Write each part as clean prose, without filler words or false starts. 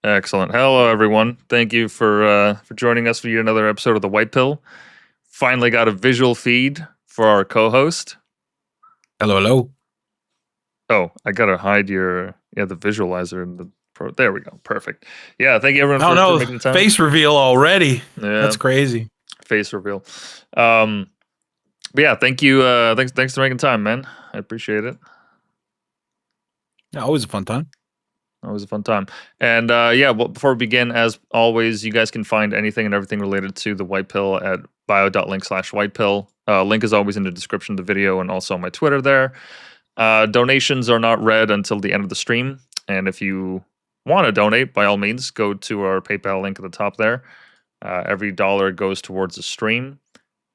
Excellent. Hello, everyone. Thank you for joining us for yet another episode of the Whitepill. Finally got a visual feed for our co-host. Hello, hello. Oh, I gotta hide the visualizer in the pro. There we go. Perfect. Yeah, thank you everyone for making the time. Face reveal already. Yeah, that's crazy. Face reveal. But yeah, thank you. Thanks for making time, man. I appreciate it. Yeah, always a fun time. Always a fun time. And well, before we begin, as always, you guys can find anything and everything related to the Whitepill at bio.link/whitepill. Link is always in the description of the video and also on my Twitter there. Donations are not read until the end of the stream. And if you want to donate, by all means, go to our PayPal link at the top there. Every dollar goes towards the stream.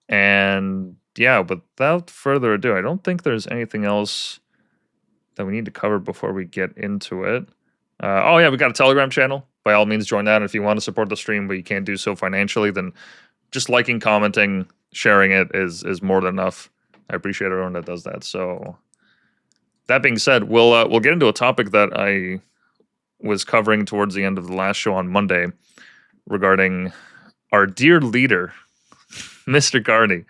And yeah, without further ado, I don't think there's anything else that we need to cover before we get into it. We got a Telegram channel. By all means, join that. And if you want to support the stream, but you can't do so financially, then just liking, commenting, sharing it is more than enough. I appreciate everyone that does that. So that being said, we'll get into a topic that I was covering towards the end of the last show on Monday regarding our dear leader, Mr. Carney,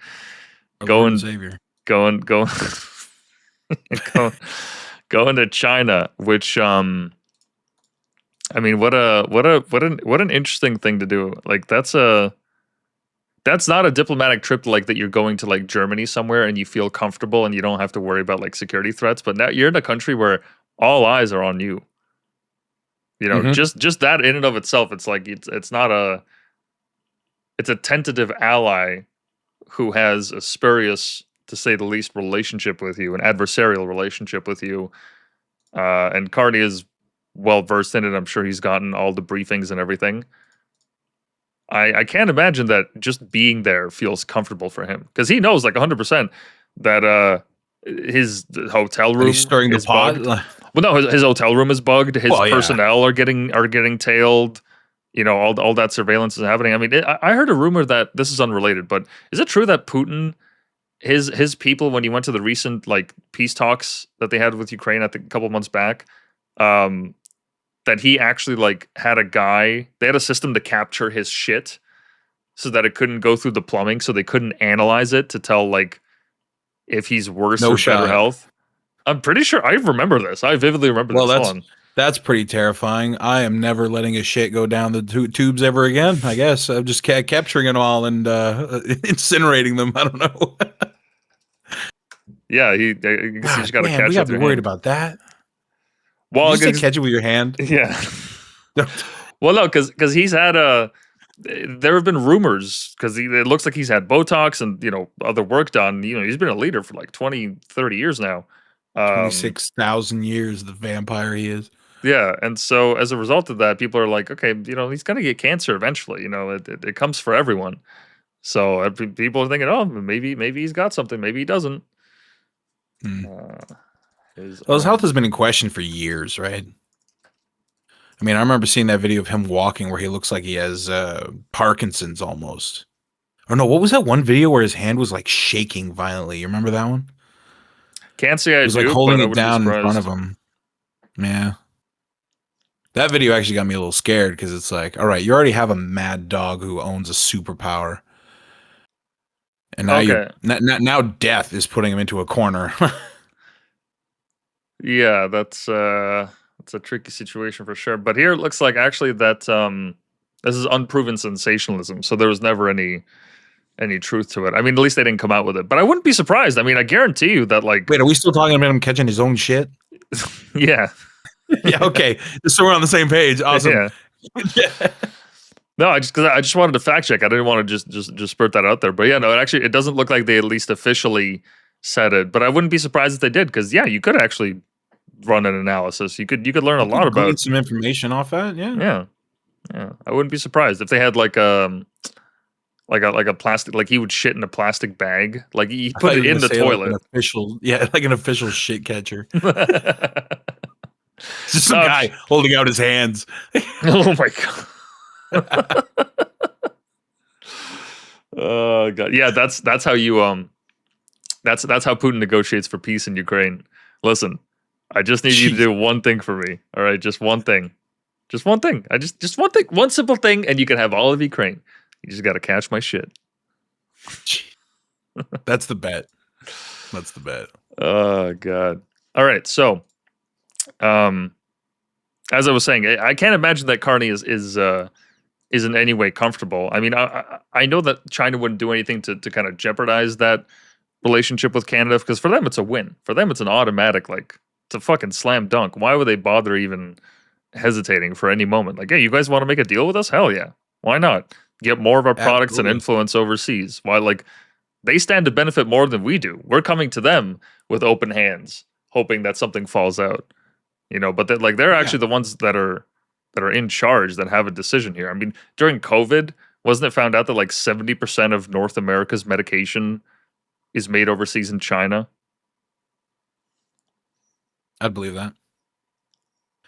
going to China, which I mean, what an interesting thing to do. Like that's not a diplomatic trip like that you're going to like Germany somewhere and you feel comfortable and you don't have to worry about like security threats, but now you're in a country where all eyes are on you. You know, just that in and of itself, it's like it's a tentative ally who has a spurious, to say the least, relationship with you, an adversarial relationship with you. And Carney is well versed in it. I'm sure he's gotten all the briefings and everything. I can't imagine that just being there feels comfortable for him, because he knows like 100% that his hotel room is stirring the pot. Well, no, his hotel room is bugged. His personnel are getting tailed. You know, all that surveillance is happening. I mean, I heard a rumor that, this is unrelated, but is it true that Putin, his people, when he went to the recent like peace talks that they had with Ukraine, I think a couple months back, that he actually like had they had a system to capture his shit so that it couldn't go through the plumbing, so they couldn't analyze it to tell like if he's worse or better health. I'm pretty sure I remember this. I vividly remember this one. That's pretty terrifying. I am never letting a shit go down the tubes ever again. I guess I'm just capturing it all and incinerating them. I don't know. Yeah, he's got to catch it. We got to be worried about that. Well, you just catch it with your hand. Yeah. Well, no, because he's had there have been rumors, because it looks like he's had Botox and other work done. He's been a leader for like 20, 30 years now. 26,000 years, the vampire he is. Yeah, and so as a result of that, people are like, okay, he's gonna get cancer eventually. It comes for everyone. So people are thinking, oh, maybe he's got something, maybe he doesn't. His health has been in question for years, right? I mean, I remember seeing that video of him walking where he looks like he has Parkinson's almost. Or no, what was that one video where his hand was like shaking violently? You remember that one? Can't say I do. He was like holding it down in front of him. Yeah. That video actually got me a little scared, because it's like, all right, you already have a mad dog who owns a superpower. And now now death is putting him into a corner. Yeah, that's a tricky situation for sure. But here it looks like actually that this is unproven sensationalism, so there was never any truth to it. I mean, at least they didn't come out with it. But I wouldn't be surprised. I mean, I guarantee you that like... Wait, are we still talking about him catching his own shit? Yeah. Yeah, okay. So we're on the same page. Awesome. Yeah. No, I just wanted to fact check. I didn't want to just spurt that out there. But yeah, no, it doesn't look like they at least officially said it. But I wouldn't be surprised if they did, because yeah, you could actually run an analysis. You could learn a lot about some information off that. Yeah. I wouldn't be surprised if they had like a plastic, like he would shit in a plastic bag, like he put it in the toilet. Like an official shit catcher. Just some guy holding out his hands. Oh my god. Oh god. Yeah, that's how you that's how Putin negotiates for peace in Ukraine. Listen, I just need you to do one thing for me. All right, just one thing. Just one thing. Just one thing, one simple thing, and you can have all of Ukraine. You just got to catch my shit. That's the bet. That's the bet. Oh god. All right. So, as I was saying, I can't imagine that Carney is in any way comfortable. I mean, I know that China wouldn't do anything to kind of jeopardize that relationship with Canada, because for them it's a win. For them it's an automatic, like, it's a fucking slam dunk. Why would they bother even hesitating for any moment? Like, hey, you guys want to make a deal with us? Hell yeah. Why not? Get more of our products and Absolutely. influence overseas. Why, like, they stand to benefit more than we do. We're coming to them with open hands, hoping that something falls out. But they're Yeah. actually the ones that are in charge, that have a decision here. I mean, during COVID, wasn't it found out that like 70% of North America's medication is made overseas in China? I'd believe that.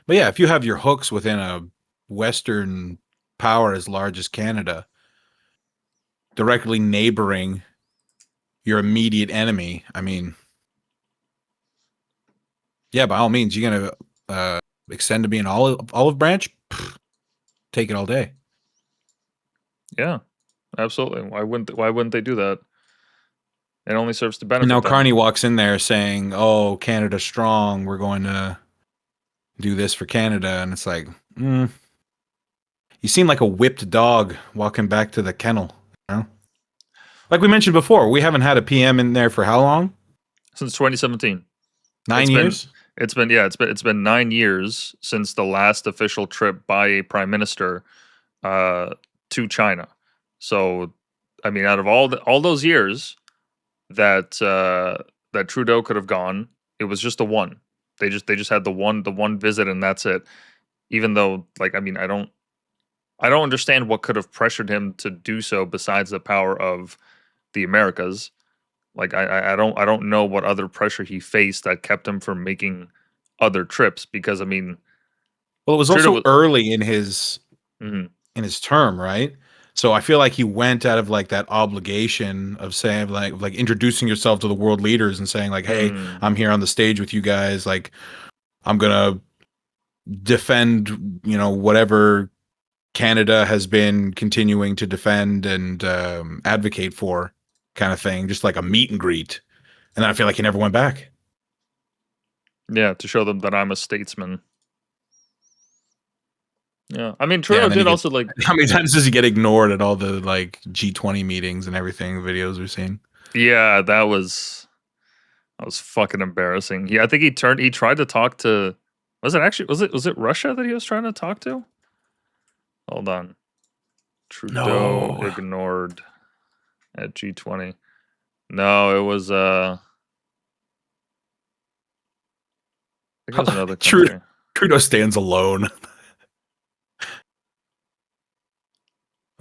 But yeah, if you have your hooks within a Western power as large as Canada, directly neighboring your immediate enemy, I mean, yeah, by all means, you're gonna extend to be an olive branch. Pfft, take it all day. Yeah, absolutely. Why wouldn't they do that? It only serves to And now benefit them. Carney walks in there saying, "Oh, Canada's strong. We're going to do this for Canada," and it's like, you seem like a whipped dog walking back to the kennel. You know? Like we mentioned before, we haven't had a PM in there for how long? Since 2017. 9 It's been years? it's been 9 years since the last official trip by a prime minister uh, to China. So, I mean, out of all those years that Trudeau could have gone, it was just the one. They just had the one visit, and that's it. Even though, like, I mean, I don't understand what could have pressured him to do so besides the power of the Americas. Like, I don't know what other pressure he faced that kept him from making other trips, because I mean, Well, it was Trudeau also was. early in his Mhm. term, right? So I feel like he went out of like that obligation of saying like introducing yourself to the world leaders and saying like, "Hey, Mm. I'm here on the stage with you guys. Like, I'm gonna defend, whatever Canada has been continuing to defend and advocate for, kind of thing, just like a meet and greet." And then I feel like he never went back. Yeah, to show them that I'm a statesman. Yeah, I mean, Yeah, Trudeau and then he did gets. also, like. How many times does he get ignored at all the like G20 meetings and everything? Videos we've seen. Yeah, that was fucking embarrassing. I think he tried to talk to. Was it Russia that he was trying to talk to? Hold on. Trudeau No. ignored at G20. No, it was I think it was another Trudeau, country. Trudeau stands alone.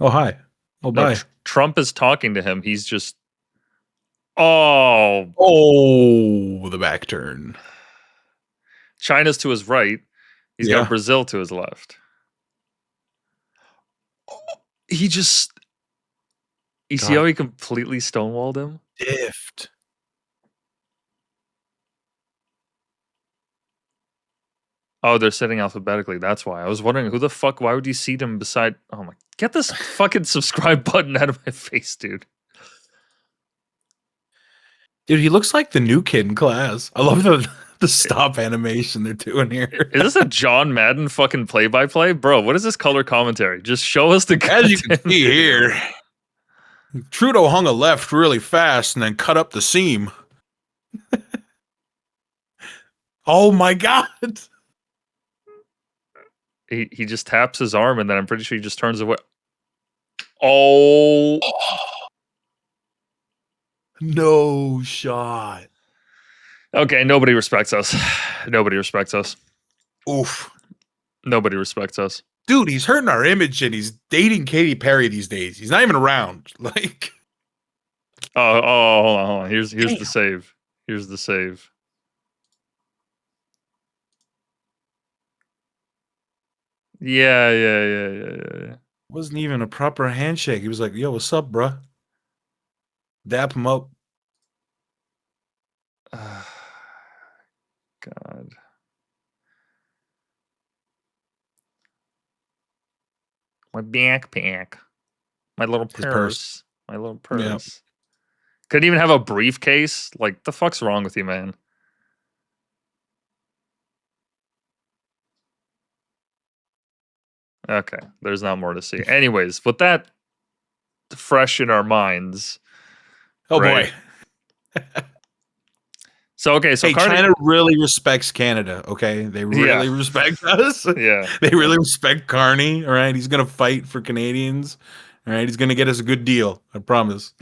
Oh, hi. Oh, No, bye. Trump is talking to him. He's just. Oh, Oh, the back turn. China's to his right. He's got Yeah. Brazil to his left. He just. You see how God, he completely stonewalled him? diffed. Oh, they're sitting alphabetically. That's why. I was wondering who the fuck. Why would you seat him beside? Oh my! Get this fucking subscribe button out of my face, dude. Dude, he looks like the new kid in class. I love the stop animation they're doing here. Is this a John Madden fucking play-by-play, bro? What is this color commentary? Just show us the As you can goddamn see video. here, Trudeau hung a left really fast and then cut up the seam. Oh my god. He just taps his arm, and then I'm pretty sure he just turns away. Oh, No shot. okay. Nobody respects us. Nobody respects us. Oof. Nobody respects us. Dude, he's hurting our image and he's dating Katy Perry these days. He's not even around. Like, Oh, hold on. Here's damn. the save. Here's the save. Yeah. Wasn't even a proper handshake. He was like, "Yo, what's up, bruh?" Dap him up. God. My backpack. My little His purse. purse. My little Yeah. purse. Couldn't even have a briefcase? Like, the fuck's wrong with you, man? Okay, there's not more to see. Anyways, with that fresh in our minds, Oh right? boy. So okay, so Hey, Carney, China really respects Canada, okay? They really yeah, respect us. yeah. They really respect Carney, all right? He's going to fight for Canadians, all right? He's going to get us a good deal, I promise.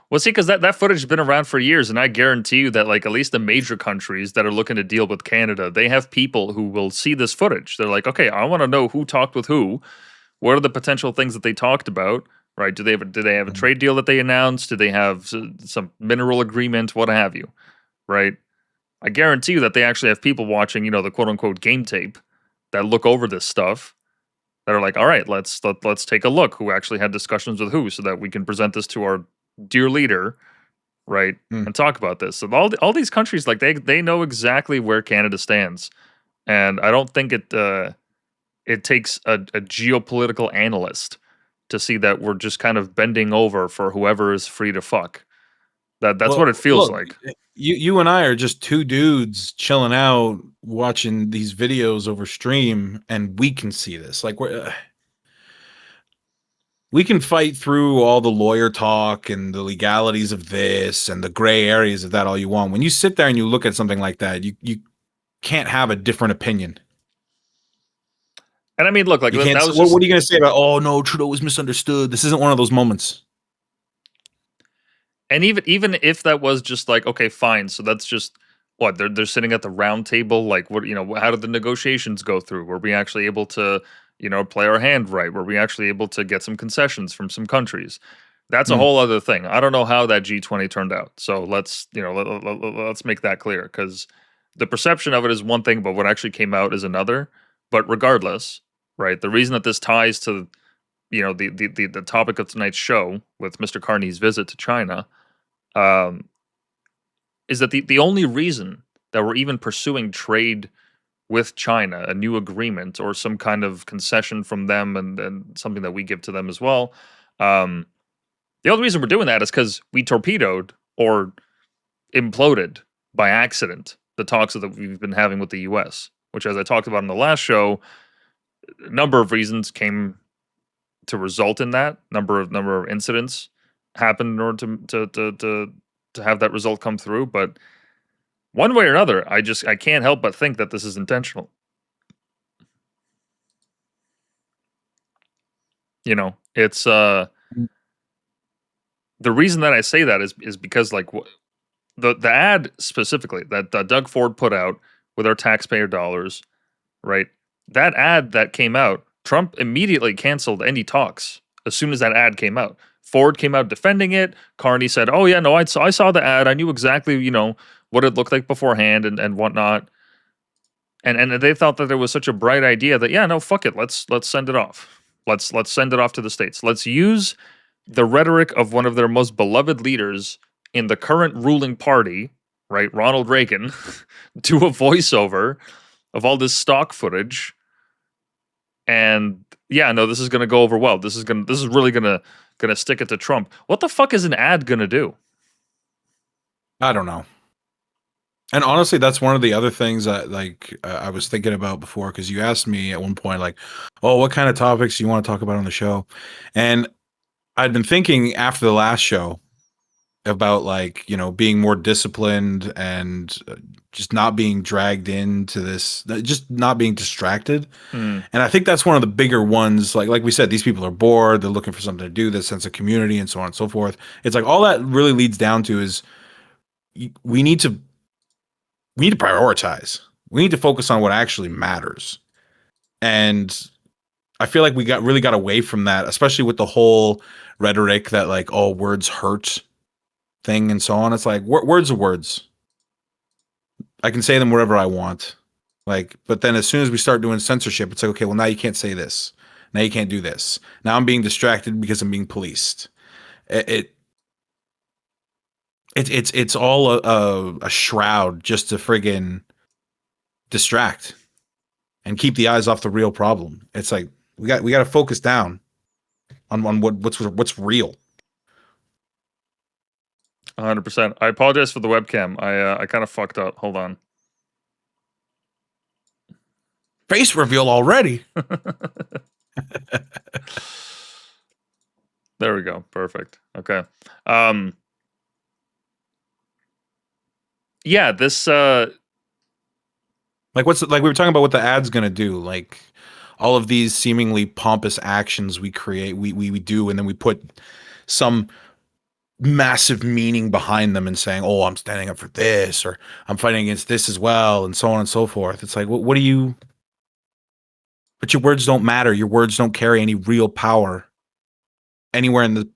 Well, see, because that footage has been around for years, and I guarantee you that, like, at least the major countries that are looking to deal with Canada, they have people who will see this footage. They're like, okay, I want to know who talked with who. What are the potential things that they talked about? Right? Do they have a Mhm. trade deal that they announced? Do they have some mineral agreement? What have you? Right? I guarantee you that they actually have people watching, the quote unquote game tape that look over this stuff that are like, all right, let's take a look who actually had discussions with who, so that we can present this to our dear leader, right, Mm. and talk about this. So all these countries, like, they know exactly where Canada stands, and I don't think it takes a geopolitical analyst to see that we're just kind of bending over for whoever is free to fuck. That's what it Well, feels look, like. you and I are just two dudes chilling out watching these videos over stream, and we can see this. Like we can fight through all the lawyer talk and the legalities of this and the gray areas of that all you want. When you sit there and you look at something like that, you can't have a different opinion. And I mean, look, like You that can't. was What just. are you going to say about? Oh no, Trudeau was misunderstood. This isn't one of those moments. And even if that was just like, okay, fine, so that's just what they're sitting at the round table, like, what, how did the negotiations go through? Were we actually able to, play our hand right? Were we actually able to get some concessions from some countries? That's a Hmm. whole other thing. I don't know how that G20 turned out. So let's, let's make that clear, because the perception of it is one thing, but what actually came out is another. But regardless, right? The reason that this ties to, the topic of tonight's show with Mr. Carney's visit to China, um, is that the only reason that we're even pursuing trade with China, a new agreement or some kind of concession from them, and something that we give to them as well. Um, the only reason we're doing that is because we torpedoed or imploded by accident the talks that we've been having with the U.S., which, as I talked about in the last show, a number of reasons came to result in that. Number of incidents happened in order to have that result come through, but one way or another, I can't help but think that this is intentional. It's the reason that I say that is because, like, the ad specifically that Doug Ford put out with our taxpayer dollars, right? That ad that came out, Trump immediately canceled any talks as soon as that ad came out. Ford came out defending it. Carney said, "Oh yeah, no, I saw the ad. I knew exactly, what it looked like beforehand and whatnot." And they thought that it was such a bright idea that, yeah, no, fuck it, let's send it off. Let's send it off to the states. Let's use the rhetoric of one of their most beloved leaders in the current ruling party, right, Ronald Reagan, do a voiceover of all this stock footage. And yeah, no, this is gonna go over well. This is really gonna stick it to Trump. What the fuck is an ad gonna do? I don't know. And honestly, that's one of the other things that I was thinking about before, because you asked me at one point, like, "Oh, what kind of topics do you want to talk about on the show?" And I'd been thinking after the last show about, like, being more disciplined and just not being dragged into this, just not being distracted. Hmm. And I think that's one of the bigger ones. Like we said, these people are bored, they're looking for something to do, this sense of community, and so on and so forth. It's like all that really leads down to is we need to prioritize. We need to focus on what actually matters. And I feel like we got away from that, especially with the whole rhetoric that, like, oh, words hurt thing and so on. It's like, words are words. I can say them wherever I want. Like, but then as soon as we start doing censorship, it's like, okay, well, now you can't say this. Now you can't do this. Now I'm being distracted because I'm being policed. It it's all a shroud just to friggin' distract and keep the eyes off the real problem. It's like we got to focus down. on what's real. 100%. I apologize for the webcam. I kind of fucked up. Hold on. Face reveal already. There we go. Perfect. Okay. Yeah, this Like we were talking about what the ad's gonna do. Like all of these seemingly pompous actions we create, we do, and then we put some massive meaning behind them and saying, "Oh, I'm standing up for this," or "I'm fighting against this as well," and so on and so forth. It's like, what do you? But your words don't matter. Your words don't carry any real power anywhere in the,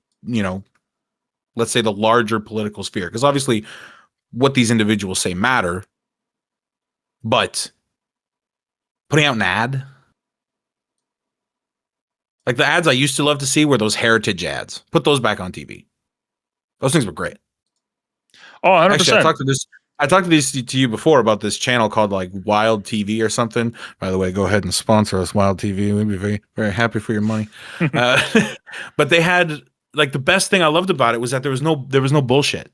let's say the larger political sphere. Because obviously, what these individuals say matter, but putting out an ad, like the ads I used to love to see were those heritage ads. Put those back on TV. Those things were great. Oh, 100%. Actually, I talked to this to you before about this channel called like Wild TV or something. By the way, go ahead and sponsor us, Wild TV. We'd be very, very happy for your money. But they had like the best thing I loved about it was that there was no bullshit.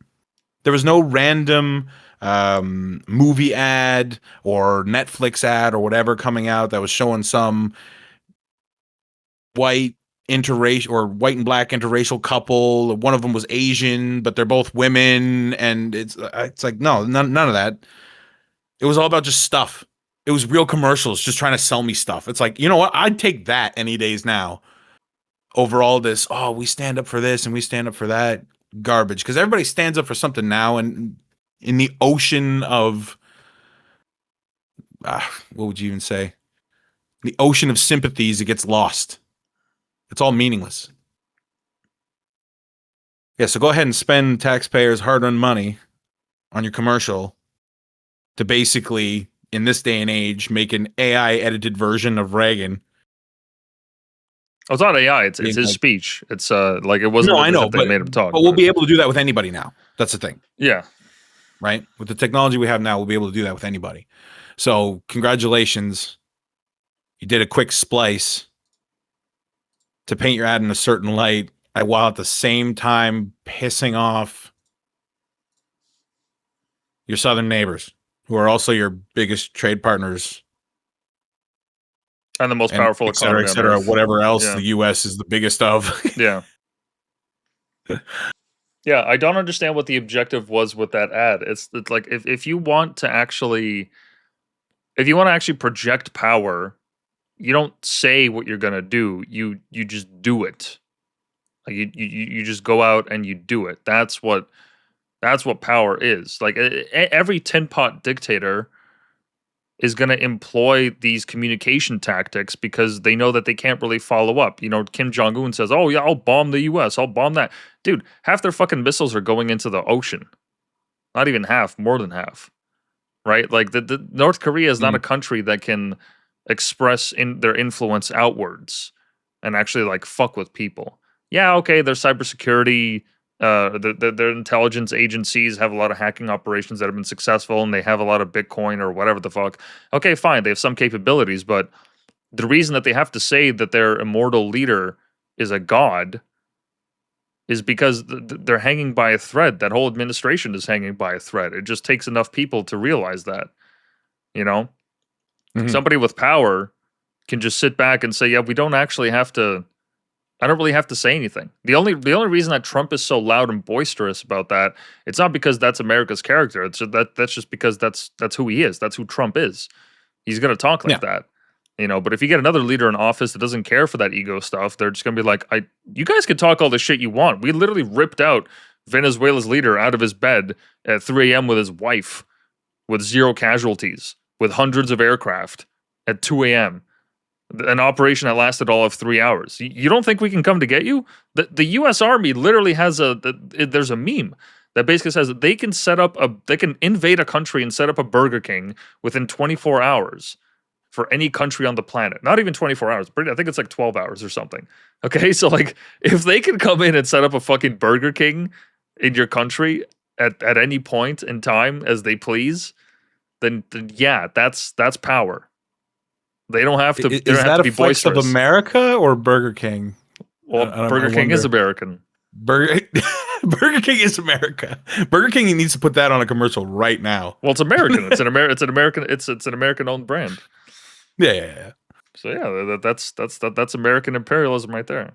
There was no random movie ad or Netflix ad or whatever coming out that was showing some white interracial or white and black interracial couple. One of them was Asian, but they're both women, and it's like no, none of that. It was all about just stuff. It was real commercials just trying to sell me stuff. It's like, you know what? I'd take that any days now over all this. Oh, we stand up for this and we stand up for that garbage, because everybody stands up for something now, and in the ocean of what would you even say? The ocean of sympathies, it gets lost. It's all meaningless. Yeah, so go ahead and spend taxpayers' hard-earned money on your commercial to basically, in this day and age, make an AI-edited version of Reagan. Oh, it's not AI. It's his speech. It's like it wasn't. No, I know, they made him talk. But we'll be able to do that with anybody now. That's the thing. Yeah. Right? With the technology we have now, we'll be able to do that with anybody. So, congratulations. You did a quick splice to paint your ad in a certain light, while at the same time pissing off your southern neighbors, who are also your biggest trade partners and the most powerful economy, et cetera, whatever else the U.S. is the biggest of. Yeah. Yeah, I don't understand what the objective was with that ad. It's like if you want to actually project power, you don't say what you're gonna do. You just do it. Like you just go out and you do it. That's what power is. Like every tin pot dictator is going to employ these communication tactics because they know that they can't really follow up. Kim Jong-un says, "Oh yeah, I'll bomb the US. I'll bomb that." Dude, half their fucking missiles are going into the ocean. Not even half, more than half. Right? Like the North Korea is not a country that can express in their influence outwards and actually like fuck with people. Yeah, okay, their cybersecurity, their intelligence agencies have a lot of hacking operations that have been successful, and they have a lot of Bitcoin or whatever the fuck. Okay, fine, they have some capabilities, but the reason that they have to say that their immortal leader is a god is because they're hanging by a thread. That whole administration is hanging by a thread. It just takes enough people to realize that, Somebody with power can just sit back and say, yeah, we don't actually have to, I don't really have to say anything. The only reason that Trump is so loud and boisterous about that, it's not because that's America's character. It's that's just because that's who he is. That's who Trump is. He's going to talk like that. But if you get another leader in office that doesn't care for that ego stuff, they're just going to be like, you guys can talk all the shit you want. We literally ripped out Venezuela's leader out of his bed at 3 a.m. with his wife with 0 casualties, with hundreds of aircraft at 2 a.m. An operation that lasted all of 3 hours. You don't think we can come to get you? The U.S. Army literally has there's a meme that basically says that they can invade a country and set up a Burger King within 24 hours for any country on the planet. Not even 24 hours. I think it's like 12 hours or something. Okay, so like if they can come in and set up a fucking Burger King in your country at any point in time as they please, then yeah, that's power. They don't have to. Is that a flex of America or Burger King? Well, Burger King is American. Burger King is America. Burger King needs to put that on a commercial right now. Well, it's American. It's an American owned brand. Yeah. So yeah, that's American imperialism right there.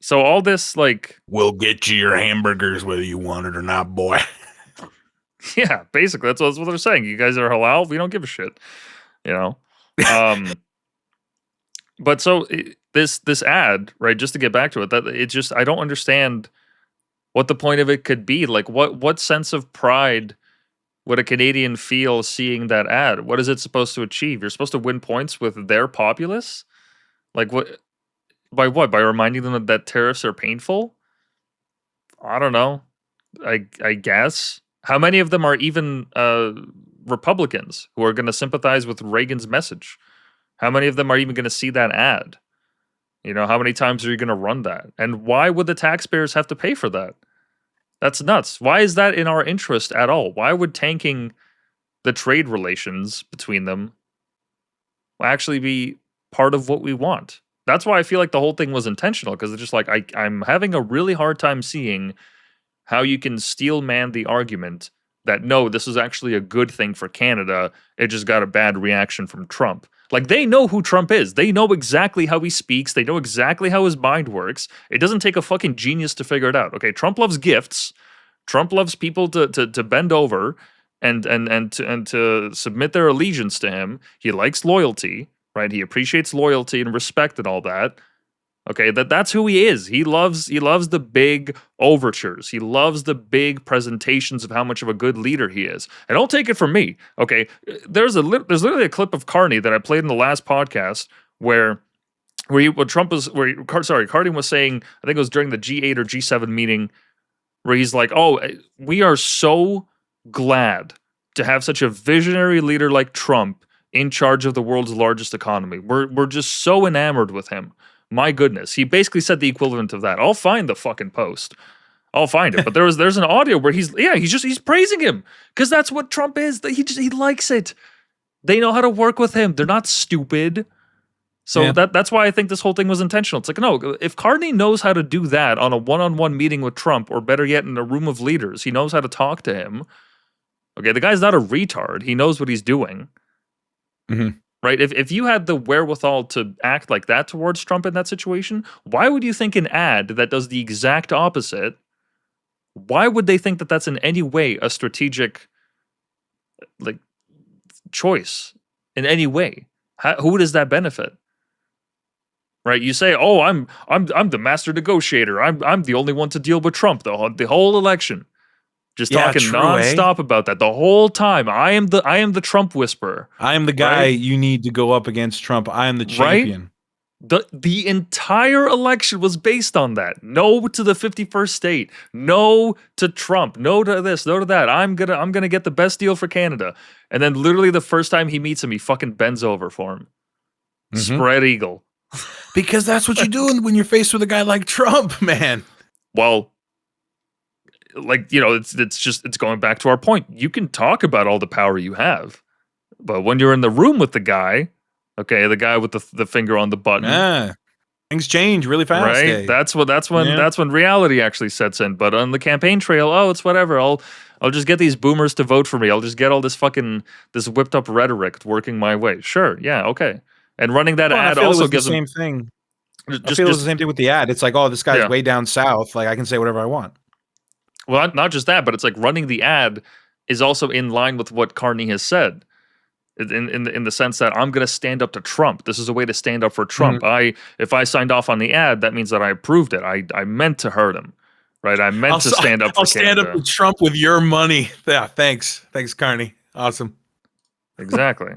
So all this like, we'll get you your hamburgers whether you want it or not, boy. Yeah, basically that's what they're saying. You guys are halal. We don't give a shit. You know. But so this ad, right? Just to get back to it, that it just I don't understand what the point of it could be. Like, what sense of pride would a Canadian feel seeing that ad? What is it supposed to achieve? You're supposed to win points with their populace? Like what? By what? By reminding them that tariffs are painful? I don't know. I guess. How many of them are even Republicans who are going to sympathize with Reagan's message? How many of them are even going to see that ad? You know, how many times are you going to run that? And why would the taxpayers have to pay for that? That's nuts. Why is that in our interest at all? Why would tanking the trade relations between them actually be part of what we want? That's why I feel like the whole thing was intentional, because it's just like I'm having a really hard time seeing how you can steel man the argument that no, this is actually a good thing for Canada. It just got a bad reaction from Trump. Like, they know who Trump is. They know exactly how he speaks. They know exactly how his mind works. It doesn't take a fucking genius to figure it out. Okay, Trump loves gifts. Trump loves people to bend over and to submit their allegiance to him. He likes loyalty, right? He appreciates loyalty and respect and all that. Okay, that's who he is. He loves the big overtures. He loves the big presentations of how much of a good leader he is. And don't take it from me. Okay, there's literally a clip of Carney that I played in the last podcast where Carney was saying, I think it was during the G8 or G7 meeting, where he's like, "Oh, we are so glad to have such a visionary leader like Trump in charge of the world's largest economy. We're just so enamored with him." My goodness, he basically said the equivalent of that. I'll find the fucking post. I'll find it. But there's an audio where he's praising him, because that's what Trump is. He likes it. They know how to work with him. They're not stupid. So that's why I think this whole thing was intentional. It's like, no, if Carney knows how to do that on a one-on-one meeting with Trump, or better yet, in a room of leaders, he knows how to talk to him. Okay, the guy's not a retard. He knows what he's doing. Mm-hmm. Right? If you had the wherewithal to act like that towards Trump in that situation, why would you think an ad that does the exact opposite, why would they think that that's in any way a strategic like choice in any way? Who does that benefit? Right? You say, "Oh, I'm the master negotiator. I'm the only one to deal with Trump the whole election." Just talking nonstop about that the whole time. I am the Trump whisperer. I am the guy you need to go up against Trump. I am the champion. Right? The entire election was based on that. No to the 51st state. No to Trump. No to this. No to that. I'm gonna get the best deal for Canada. And then literally the first time he meets him, he fucking bends over for him. Mm-hmm. Spread eagle. Because that's what you do when you're faced with a guy like Trump, man. Well, like, you know, it's going back to our point. You can talk about all the power you have, but when you're in the room with the guy, okay, the guy with the finger on the button, things change really fast. Right? That's when reality actually sets in. But on the campaign trail, oh, it's whatever. I'll just get these boomers to vote for me. I'll just get all this whipped up rhetoric working my way. Sure, yeah, okay. And running that ad also gives the same thing. I feel it's the same thing with the ad. It's like, oh, this guy's way down south. Like, I can say whatever I want. Well, not just that, but it's like running the ad is also in line with what Carney has said, in the sense that I'm going to stand up to Trump. This is a way to stand up for Trump. Mm-hmm. If I signed off on the ad, that means that I approved it. I meant to hurt him, right? I meant to stand up for Canada. Stand up with Trump with your money. Yeah, thanks, Carney. Awesome. Exactly.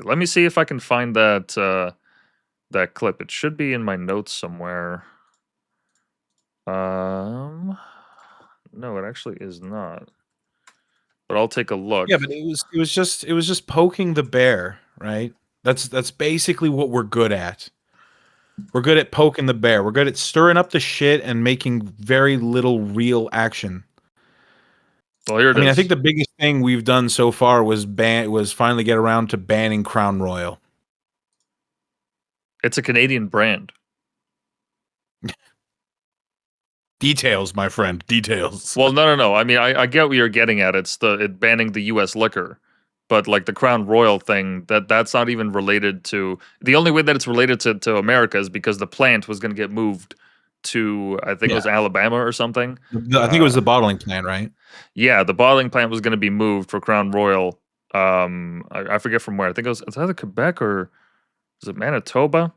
Let me see if I can find that clip. It should be in my notes somewhere. No, it actually is not. But I'll take a look. Yeah, but it was just poking the bear, right? That's basically what we're good at. We're good at poking the bear. We're good at stirring up the shit and making very little real action. Well, here it is. I think the biggest thing we've done so far was finally get around to banning Crown Royal. It's a Canadian brand. Details, my friend. Details. Well, no. I mean, I get what you're getting at. It's it banning the U.S. liquor, but like the Crown Royal thing, that's not even related to. The only way that it's related to America is because the plant was going to get moved to, I think it Yeah. was Alabama or something. I think it was the bottling plant, right? Yeah, the bottling plant was going to be moved for Crown Royal. I forget from where. I think it's either Quebec or is it Manitoba?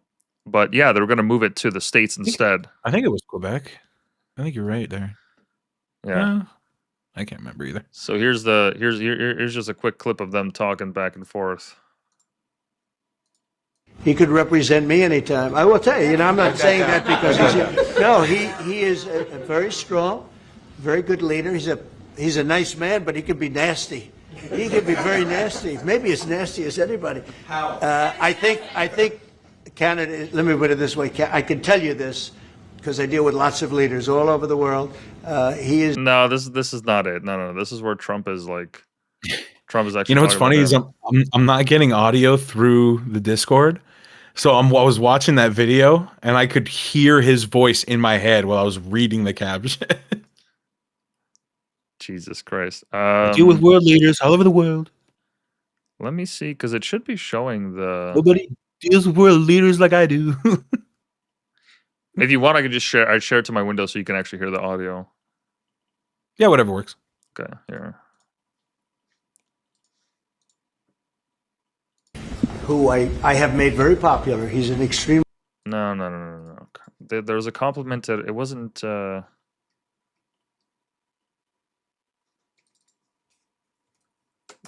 But yeah, they were going to move it to the States instead. I think it was Quebec. I think you're right there. Yeah. I can't remember either. So here's just a quick clip of them talking back and forth. He could represent me anytime. I will tell you, I'm not saying that because he is a very strong, very good leader. He's a nice man, but he can be nasty. He can be very nasty. Maybe as nasty as anybody. I think Canada. Let me put it this way. I can tell you this because I deal with lots of leaders all over the world. He is. No, this is not it. No. This is where Trump is like. Trump is actually. You know what's funny is I'm not getting audio through the Discord, so I was watching that video and I could hear his voice in my head while I was reading the caption. Jesus Christ! I deal with world leaders all over the world. Let me see, because it should be showing the. Nobody deals with world leaders like I do. If you want, I could just share. I'd share it to my window so you can actually hear the audio. Yeah, whatever works. Okay, here. Who I have made very popular. He's an extreme. No. There was a compliment that it wasn't.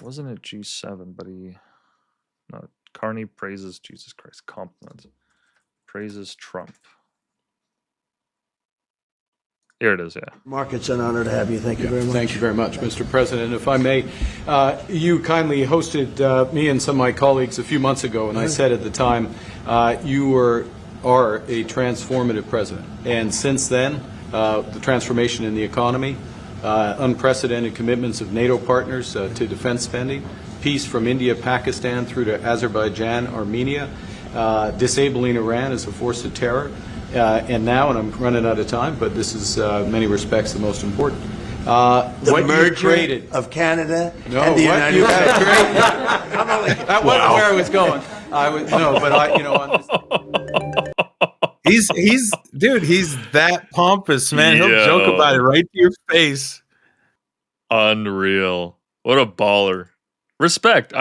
Wasn't it G7? But Carney praises Jesus Christ. Compliment. Praises Trump. Here it is, yeah. Mark, it's an honor to have you. Thank you very much. Thank you very much, Mr. President. If I may, you kindly hosted me and some of my colleagues a few months ago, and I said at the time, you are a transformative president. And since then, the transformation in the economy, unprecedented commitments of NATO partners to defense spending, peace from India, Pakistan through to Azerbaijan, Armenia, disabling Iran as a force of terror, and now, and I'm running out of time, but this is in many respects the most important. The merger of Canada and the United States. That wasn't where I was going. He's that pompous, man. He'll joke about it right to your face. Unreal. What a baller. Respect.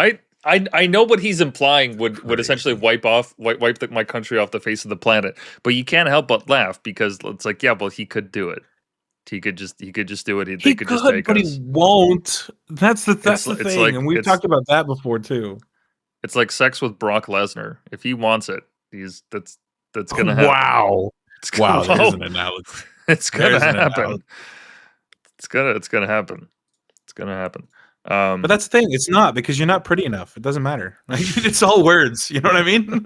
I know what he's implying would essentially wipe my country off the face of the planet, but you can't help but laugh because it's like, yeah, well, he could do it. He could just do it. They could just take but us. He won't. That's the thing, like, and we've talked about that before too. It's like sex with Brock Lesnar. If he wants it, that's gonna happen. Wow. Wow, there's an analogy. It's gonna happen. It's gonna happen. It's gonna happen. But that's the thing. It's not, because you're not pretty enough. It doesn't matter. It's all words. You know what I mean?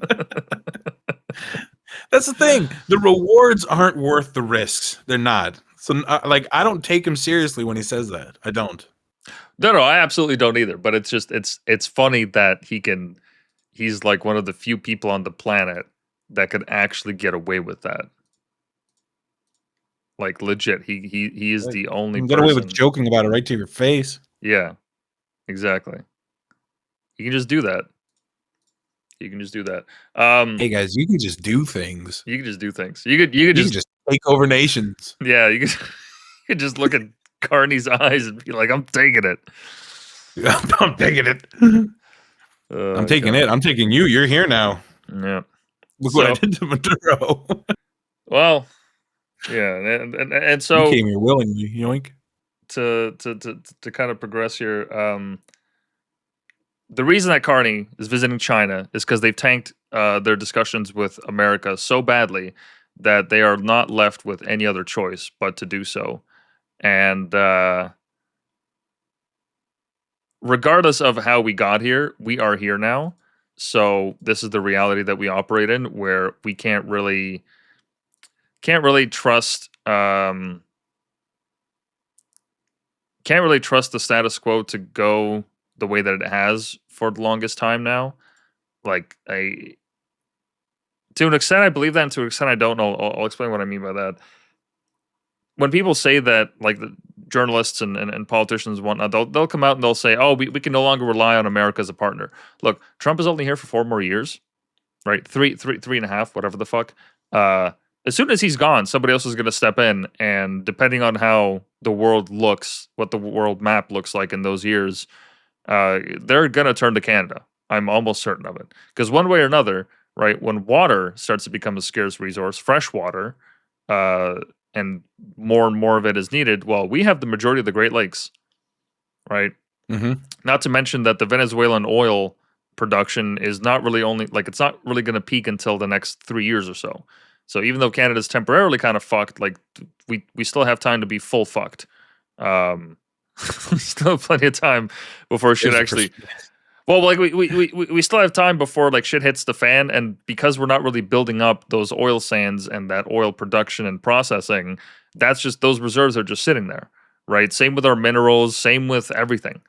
That's the thing. The rewards aren't worth the risks. They're not. So, I don't take him seriously when he says that. I don't. No, I absolutely don't either. But it's just it's funny that he's like one of the few people on the planet that could actually get away with that. Like legit, he is the only person. Get away with joking about it right to your face. Yeah, exactly. You can just do that. Hey guys, you can just do things. You can just do things. You could just take over nations. Yeah, you could just look at Carney's eyes and be like, "I'm taking it. I'm taking it. I'm taking it. I'm taking you. You're here now." Yeah. Look what I did to Maduro. Well, yeah, and so you came here willingly, yoink. To kind of progress here, the reason that Carney is visiting China is because they've tanked their discussions with America so badly that they are not left with any other choice but to do so. And regardless of how we got here, we are here now. So this is the reality that we operate in, where we can't really trust the status quo to go the way that it has for the longest time now. Like, To an extent, I believe that, and to an extent, I don't know. I'll explain what I mean by that. When people say that, like the journalists and politicians and whatnot, they'll come out and they'll say, "Oh, we can no longer rely on America as a partner." Look, Trump is only here for 4 more years, right? Three and a half, whatever the fuck. As soon as he's gone, somebody else is going to step in, and depending on how the world looks, what the world map looks like in those years, they're going to turn to Canada. I'm almost certain of it, because one way or another, right? When water starts to become a scarce resource, fresh water, and more of it is needed. Well, we have the majority of the Great Lakes, right? Mm-hmm. Not to mention that the Venezuelan oil production is not really it's not really going to peak until the next 3 years or so. So even though Canada's temporarily kind of fucked, like we still have time to be full fucked. We still have plenty of time before shit actually. Well, like we still have time before like shit hits the fan, and because we're not really building up those oil sands and that oil production and processing, that's just those reserves are just sitting there, right? Same with our minerals, same with everything.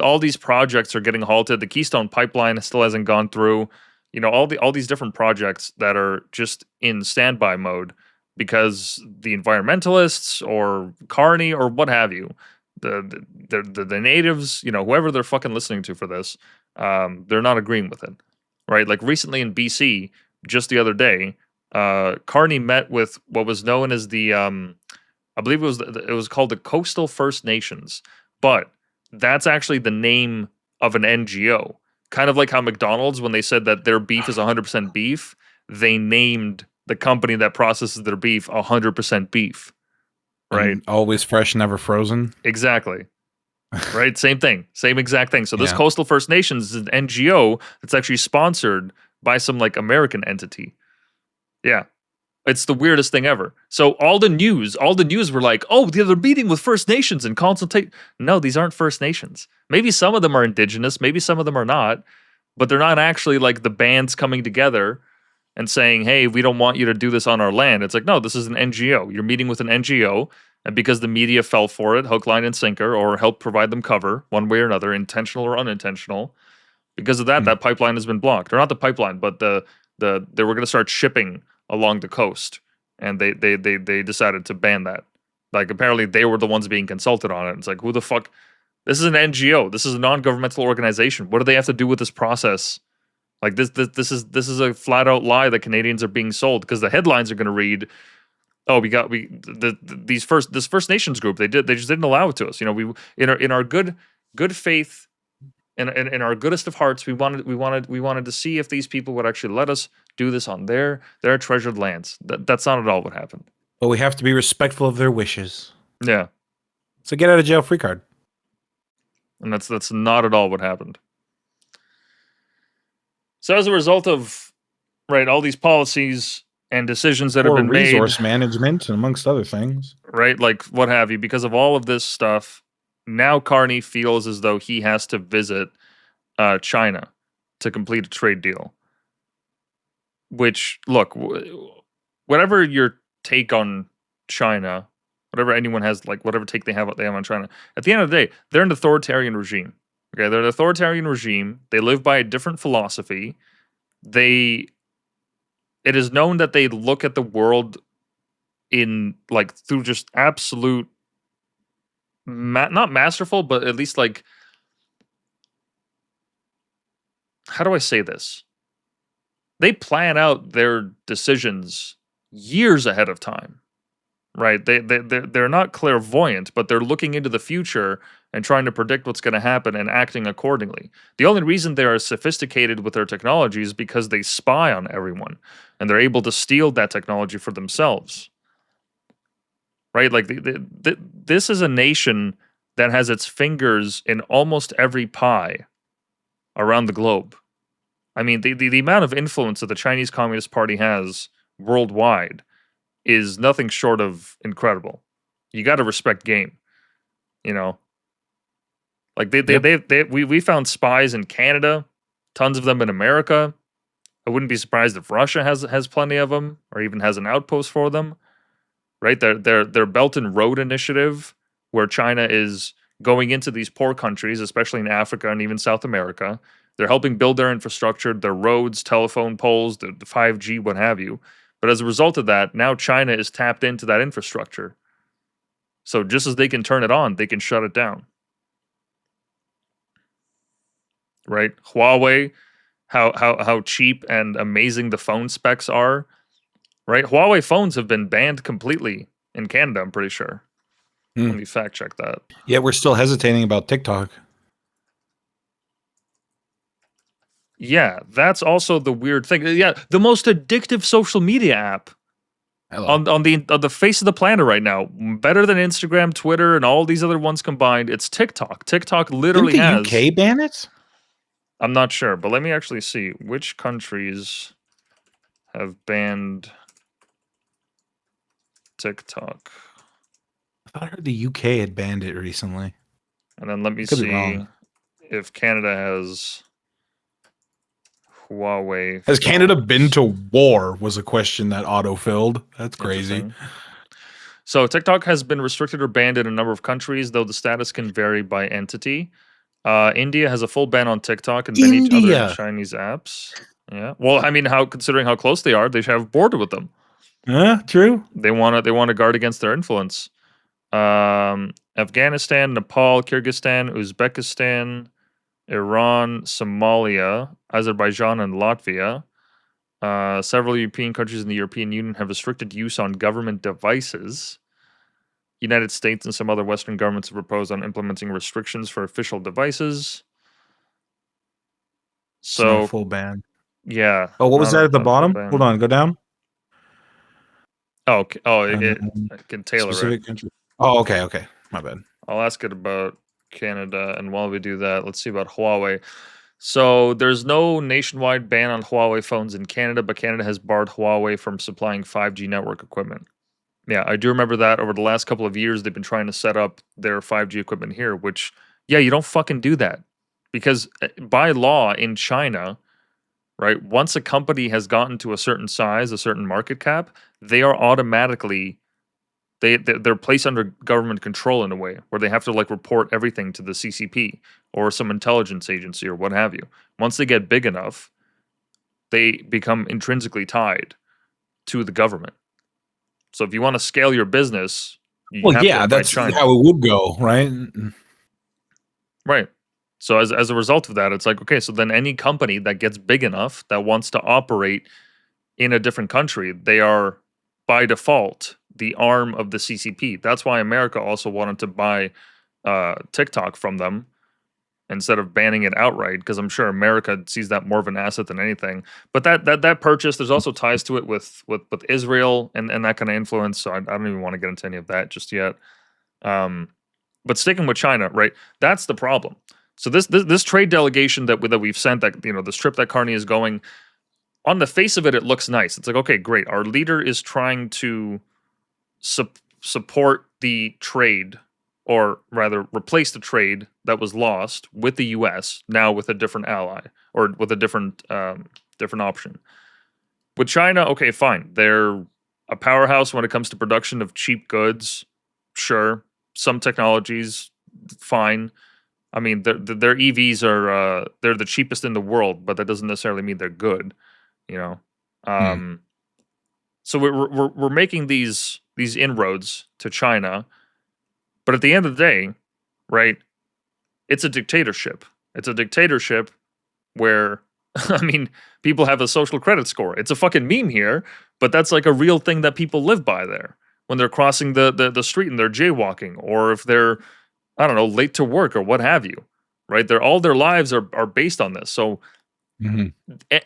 All these projects are getting halted. The Keystone Pipeline still hasn't gone through. You know, all these different projects that are just in standby mode because the environmentalists or Carney or what have you, the natives, you know, whoever they're fucking listening to for this, they're not agreeing with it, right? Like recently in BC, just the other day, Carney met with what was known as the, I believe it was called the Coastal First Nations, but that's actually the name of an NGO. Kind of like how McDonald's, when they said that their beef is 100% beef, they named the company that processes their beef 100% beef. Right. And always fresh, never frozen. Exactly. Right. Same thing. Same exact thing. So this Yeah. Coastal First Nations is an NGO that's actually sponsored by some like American entity. Yeah. It's the weirdest thing ever. So all the news were like, oh, they're meeting with First Nations and consultate. No, these aren't First Nations. Maybe some of them are indigenous. Maybe some of them are not. But they're not actually like the bands coming together and saying, hey, we don't want you to do this on our land. It's like, no, this is an NGO. You're meeting with an NGO, and because the media fell for it, hook, line, and sinker, or helped provide them cover, one way or another, intentional or unintentional, because of that, that pipeline has been blocked. Or not the pipeline, but they were going to start shipping along the coast, and they decided to ban that. Like, apparently they were the ones being consulted on it. It's like, who the fuck? This is an NGO. This is a non-governmental organization. What do they have to do with this process? Like this is a flat out lie that Canadians are being sold, because the headlines are going to read, "Oh, this First Nations group they just didn't allow it to us." You know, we in our good faith and in our goodest of hearts, we wanted to see if these people would actually let us do this on their treasured lands. That's not at all what happened. But we have to be respectful of their wishes. Yeah, So get out of jail free card. and that's not at all what happened. So as a result of all these policies and decisions that have been made, resource management, and amongst other things, right, like what have you, because of all of this stuff, now Carney feels as though he has to visit China to complete a trade deal. Which, look, whatever your take on China, whatever anyone has, like whatever take they have on China, at the end of the day, they're an authoritarian regime. Okay, they're an authoritarian regime. They live by a different philosophy. It is known that they look at the world in like through just absolute, not masterful, but at least like, how do I say this? They plan out their decisions years ahead of time, right? They're not clairvoyant, but they're looking into the future and trying to predict what's going to happen and acting accordingly. The only reason they are sophisticated with their technology is because they spy on everyone, and they're able to steal that technology for themselves, right? Like this is a nation that has its fingers in almost every pie around the globe. I mean, the amount of influence that the Chinese Communist Party has worldwide is nothing short of incredible. You got to respect game, you know. Like we found spies in Canada, tons of them in America. I wouldn't be surprised if Russia has plenty of them, or even has an outpost for them. Right? Their Belt and Road Initiative, where China is going into these poor countries, especially in Africa and even South America. They're helping build their infrastructure, their roads, telephone poles, the 5G, what have you. But as a result of that, now China is tapped into that infrastructure. So just as they can turn it on, they can shut it down. Right? Huawei, how cheap and amazing the phone specs are. Right? Huawei phones have been banned completely in Canada, I'm pretty sure. Let me fact check that. Yeah, we're still hesitating about TikTok. Yeah, that's also the weird thing. Yeah, the most addictive social media app on the face of the planet right now, better than Instagram, Twitter, and all these other ones combined. It's TikTok. TikTok literally Didn't the UK ban it? I'm not sure, but let me actually see which countries have banned TikTok. I thought I heard the UK had banned it recently. And then let me Could be see wrong. if Canada has Huawei. Has Canada been to war? Was a question that auto-filled. That's crazy. So TikTok has been restricted or banned in a number of countries, though the status can vary by entity. India has a full ban on TikTok and many other Chinese apps. Yeah. Well, I mean, considering how close they are, they should have a border with them. True. They want to guard against their influence. Afghanistan, Nepal, Kyrgyzstan, Uzbekistan, Iran, Somalia, Azerbaijan, and Latvia. Several European countries in the European Union have restricted use on government devices. United States and some other Western governments have proposed on implementing restrictions for official devices. So full ban. Yeah. Oh, what was that at the bottom? Hold on, go down. Oh, okay. It can tailor specific it. country. Oh, okay. My bad. I'll ask it about Canada, and while we do that, let's see about Huawei. So there's no nationwide ban on Huawei phones in Canada, but Canada has barred Huawei from supplying 5G network equipment. Yeah, I do remember that over the last couple of years, they've been trying to set up their 5G equipment here, which, yeah, you don't fucking do that. Because by law in China, right, once a company has gotten to a certain size, a certain market cap, they are automatically, they're placed under government control in a way where they have to like report everything to the CCP or some intelligence agency or what have you. Once they get big enough, they become intrinsically tied to the government. So if you want to scale your business, you have to that's China. how it would go, right? Right. So as a result of that, it's like, okay, so then any company that gets big enough that wants to operate in a different country, they are by default the arm of the CCP. That's why America also wanted to buy TikTok from them instead of banning it outright, because I'm sure America sees that more of an asset than anything. But that purchase, there's also ties to it with Israel and that kind of influence. So I don't even want to get into any of that just yet. But sticking with China, right? That's the problem. So this trade delegation that we've sent, that this trip that Carney is going, on the face of it, it looks nice. It's like, okay, great. Our leader is trying to support the trade, or rather replace the trade that was lost with the U.S. now with a different ally, or with a different option. With China, okay, fine. They're a powerhouse when it comes to production of cheap goods. Sure. Some technologies, fine. I mean, their EVs are they're the cheapest in the world, but that doesn't necessarily mean they're good. So we're making these inroads to China, but at the end of the day, right? It's a dictatorship. It's a dictatorship where, I mean, people have a social credit score. It's a fucking meme here, but that's like a real thing that people live by there when they're crossing the street and they're jaywalking, or if they're, I don't know, late to work or what have you, right? All their lives are based on this. So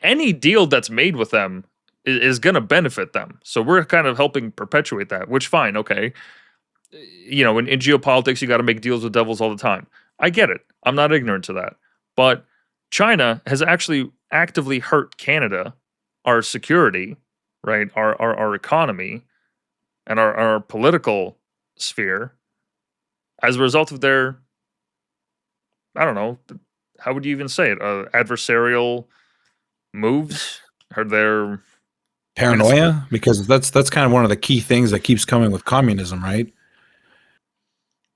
any deal that's made with them is going to benefit them. So we're kind of helping perpetuate that, which fine, okay. In geopolitics, you got to make deals with devils all the time. I get it. I'm not ignorant to that. But China has actually actively hurt Canada, our security, right? Our economy and our political sphere as a result of their, I don't know, how would you even say it? Adversarial moves, or their paranoia, because that's kind of one of the key things that keeps coming with communism, right?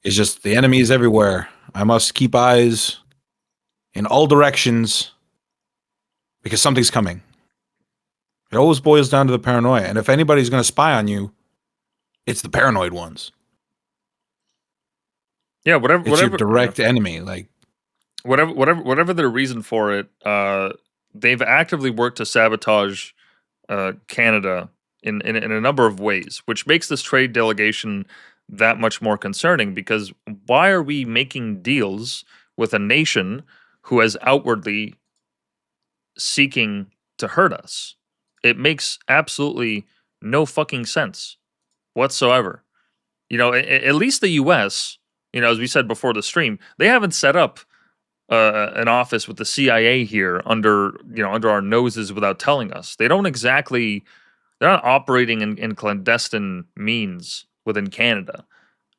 It's just the enemy is everywhere. I must keep eyes in all directions because something's coming. It always boils down to the paranoia. And if anybody's going to spy on you, it's the paranoid ones. Yeah, whatever. It's your direct enemy. Like whatever their reason for it, they've actively worked to sabotage Canada in a number of ways, which makes this trade delegation that much more concerning. Because why are we making deals with a nation who is outwardly seeking to hurt us? It makes absolutely no fucking sense whatsoever. You know, at least the U.S., you know, as we said before the stream, they haven't set up an office with the CIA here under our noses without telling us. They don't exactly. They're not operating in clandestine means within Canada.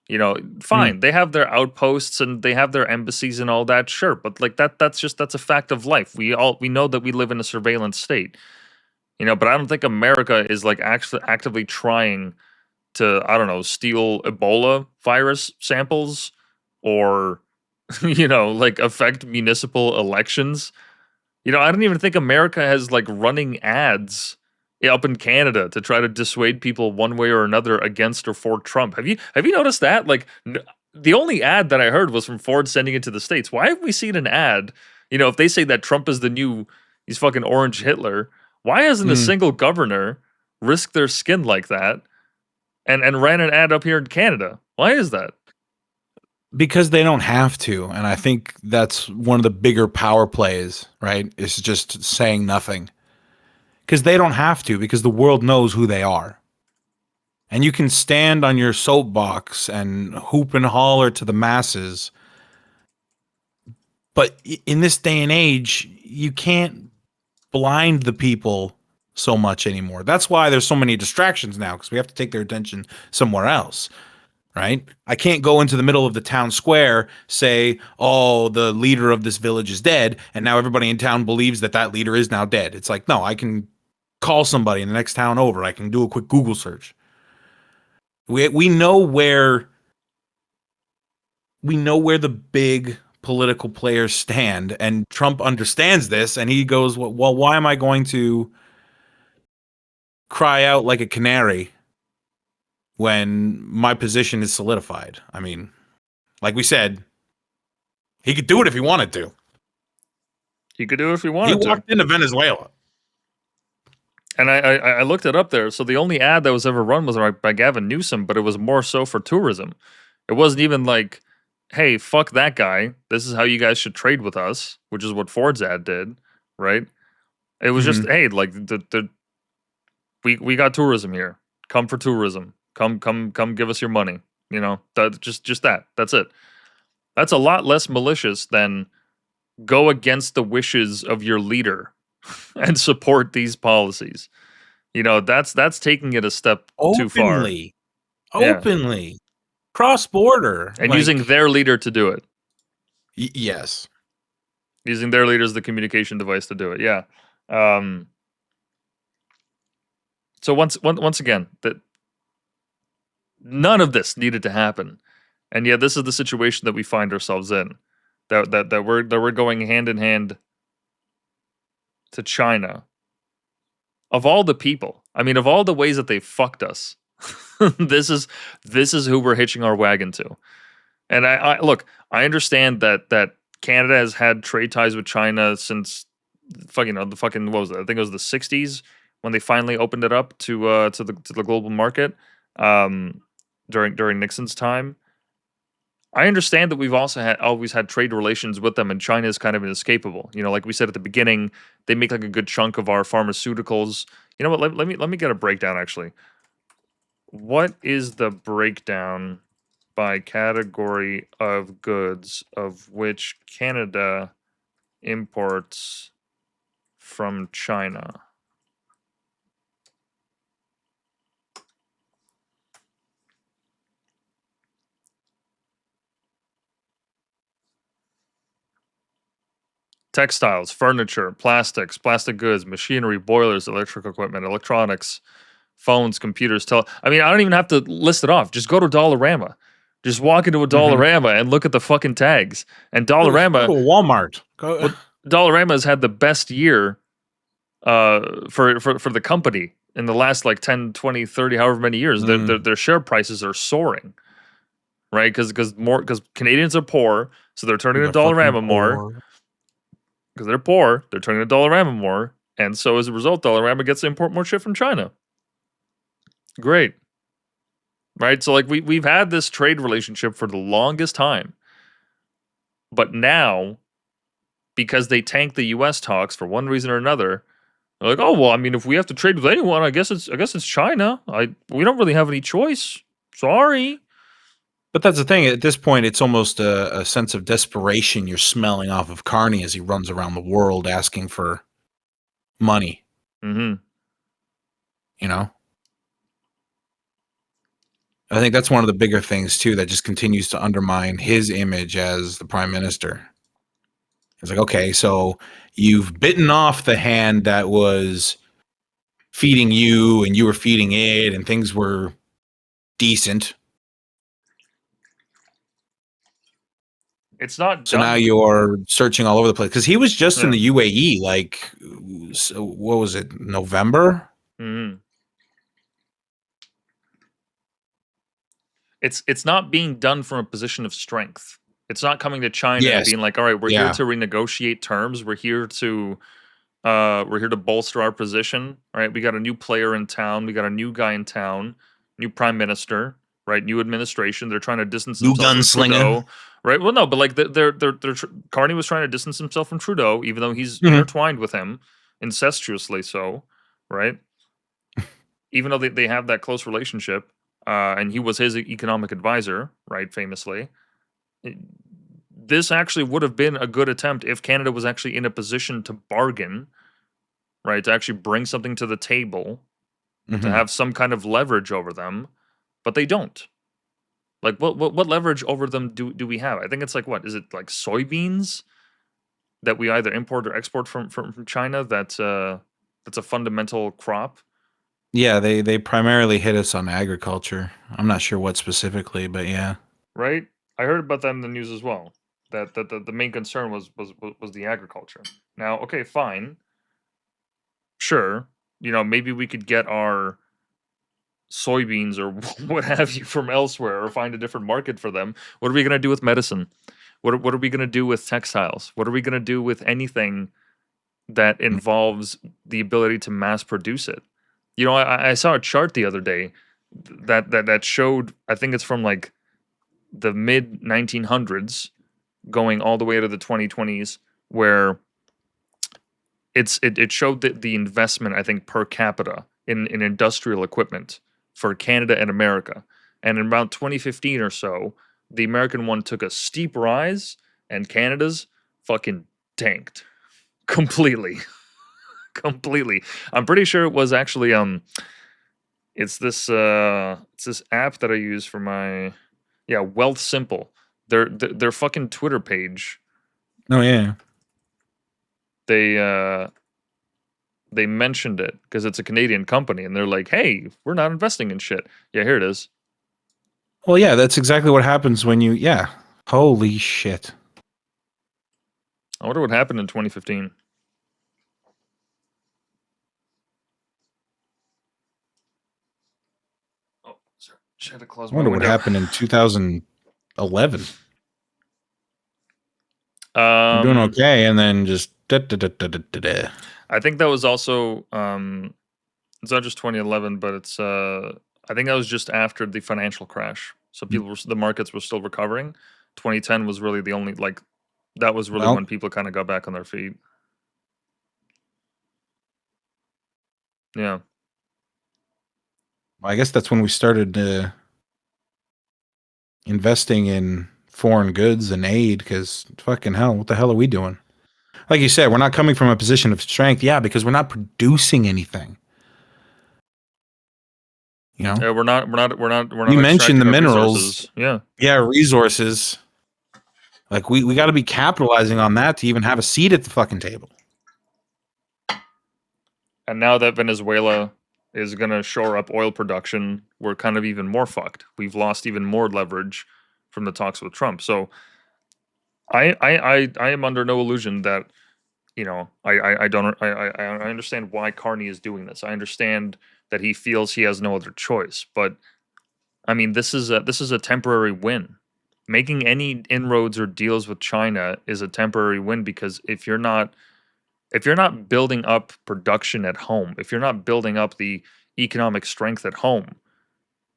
You know, fine. They have their outposts and they have their embassies and all that, sure. But like that's a fact of life. We know that we live in a surveillance state. You know, but I don't think America is like actually actively trying to, I don't know, steal Ebola virus samples or, you know, like affect municipal elections. You know, I don't even think America has like running ads up in Canada to try to dissuade people one way or another against or for Trump. Have you noticed that? Like the only ad that I heard was from Ford sending it to the States. Why have we seen an ad? You know, if they say that Trump is he's fucking orange Hitler, why hasn't a single governor risked their skin like that and ran an ad up here in Canada? Why is that? Because they don't have to. And I think that's one of the bigger power plays, right? Is just saying nothing. Because they don't have to, because the world knows who they are. And you can stand on your soapbox and hoop and holler to the masses. But in this day and age, you can't blind the people so much anymore. That's why there's so many distractions now, because we have to take their attention somewhere else. Right? I can't go into the middle of the town square, say, oh, the leader of this village is dead, and now everybody in town believes that leader is now dead. It's like, no, I can call somebody in the next town over. I can do a quick Google search. We know where the big political players stand, and Trump understands this, and he goes, well, why am I going to cry out like a canary when my position is solidified? I mean, like we said, he could do it if he wanted to. He could do it if he wanted to. He walked into Venezuela. And I looked it up there. So the only ad that was ever run was by Gavin Newsom, but it was more so for tourism. It wasn't even like, hey, fuck that guy. This is how you guys should trade with us, which is what Ford's ad did, right? It was just, hey, like we got tourism here. Come for tourism. Come give us your money. You know, just that. That's it. That's a lot less malicious than go against the wishes of your leader and support these policies. You know, that's taking it a step too far. Openly. Cross-border. And using their leader to do it. Yes. Using their leader as the communication device to do it. Yeah. So once again, that none of this needed to happen. And yet this is the situation that we find ourselves in. That we're going hand in hand to China. Of all the people, I mean, of all the ways that they fucked us, this is who we're hitching our wagon to. And I look, I understand that Canada has had trade ties with China since what was it? I think it was the 60s when they finally opened it up to the global market during Nixon's time. I understand that we've also always had trade relations with them, and China is kind of inescapable. You know, like we said at the beginning, they make like a good chunk of our pharmaceuticals. You know what? Let me get a breakdown actually. What is the breakdown by category of goods of which Canada imports from China? Textiles, furniture, plastics, plastic goods, machinery, boilers, electric equipment, electronics, phones, computers, I mean, I don't even have to list it off. Just go to Dollarama. Just walk into a Dollarama and look at the fucking tags. And Dollarama... Go to Walmart. Dollarama has had the best year for the company in the last like 10, 20, 30, however many years. Their share prices are soaring, right? Because Canadians are poor, so they're turning to Dollarama more. Because they're poor, they're turning to Dollarama more, and so as a result, Dollarama gets to import more shit from China. Great, right? So like we've had this trade relationship for the longest time, but now because they tanked the U.S. talks for one reason or another, they're like, oh well, I mean, if we have to trade with anyone, I guess it's China. We don't really have any choice. Sorry. But that's the thing. At this point, it's almost a sense of desperation you're smelling off of Carney as he runs around the world asking for money. Mm-hmm. You know? I think that's one of the bigger things, too, that just continues to undermine his image as the prime minister. It's like, okay, so you've bitten off the hand that was feeding you and you were feeding it and things were decent. It's not So done. now you're searching all over the place because he was just in the UAE, like, so what was it, November? Mm-hmm. It's not being done from a position of strength. It's not coming to China and being like, all right, we're here to renegotiate terms. We're here to bolster our position. All right, we got a new player in town. We got a new guy in town. New prime minister. Right, new administration. They're trying to distance themselves from Trudeau. Right. Well, no, but like Carney was trying to distance himself from Trudeau, even though he's intertwined with him, incestuously so. Right. Even though they have that close relationship, and he was his economic advisor, right, famously. This actually would have been a good attempt if Canada was actually in a position to bargain, right, to actually bring something to the table, to have some kind of leverage over them, but they don't. Like, what leverage over them do we have? I think it's like, what is it, like soybeans that we either import or export from China? That's a fundamental crop. Yeah, they primarily hit us on agriculture. I'm not sure what specifically, but yeah. Right? I heard about that in the news as well. That the main concern was the agriculture. Now, okay, fine. Sure. You know, maybe we could get our soybeans or what have you from elsewhere or find a different market for them. What are we going to do with medicine? What are we going to do with textiles? What are we going to do with anything that involves the ability to mass produce it? You know, I saw a chart the other day that showed, I think it's from like the mid 1900s going all the way to the 2020s, where it showed that the investment, I think, per capita in industrial equipment for Canada and America. And in about 2015 or so, the American one took a steep rise and Canada's fucking tanked completely. Completely. I'm pretty sure it was actually it's this app that I use for my Wealth Simple. Their fucking Twitter page. Oh yeah. They mentioned it because it's a Canadian company and they're like, "Hey, we're not investing in shit." Yeah, here it is. Well, yeah, that's exactly what happens when you Holy shit. I wonder what happened in 2015. Oh, sorry. Just had to close my window. I wonder what happened in 2011. We're doing okay, and then just I think that was also it's not just 2011, but it's I think that was just after the financial crash. So the markets were still recovering. 2010 was really the only, like, that was really when people kind of got back on their feet. Yeah. I guess that's when we started investing in foreign goods and aid, because fucking hell, what the hell are we doing? Like you said, we're not coming from a position of strength. Yeah, because we're not producing anything. You know? Yeah, we're not You mentioned the minerals. Resources. Yeah. Yeah, resources. Like we got to be capitalizing on that to even have a seat at the fucking table. And now that Venezuela is going to shore up oil production, we're kind of even more fucked. We've lost even more leverage from the talks with Trump. So I am under no illusion that I understand why Carney is doing this. I understand that he feels he has no other choice. But I mean, this is a temporary win. Making any inroads or deals with China is a temporary win, because if you're not building up production at home, if you're not building up the economic strength at home,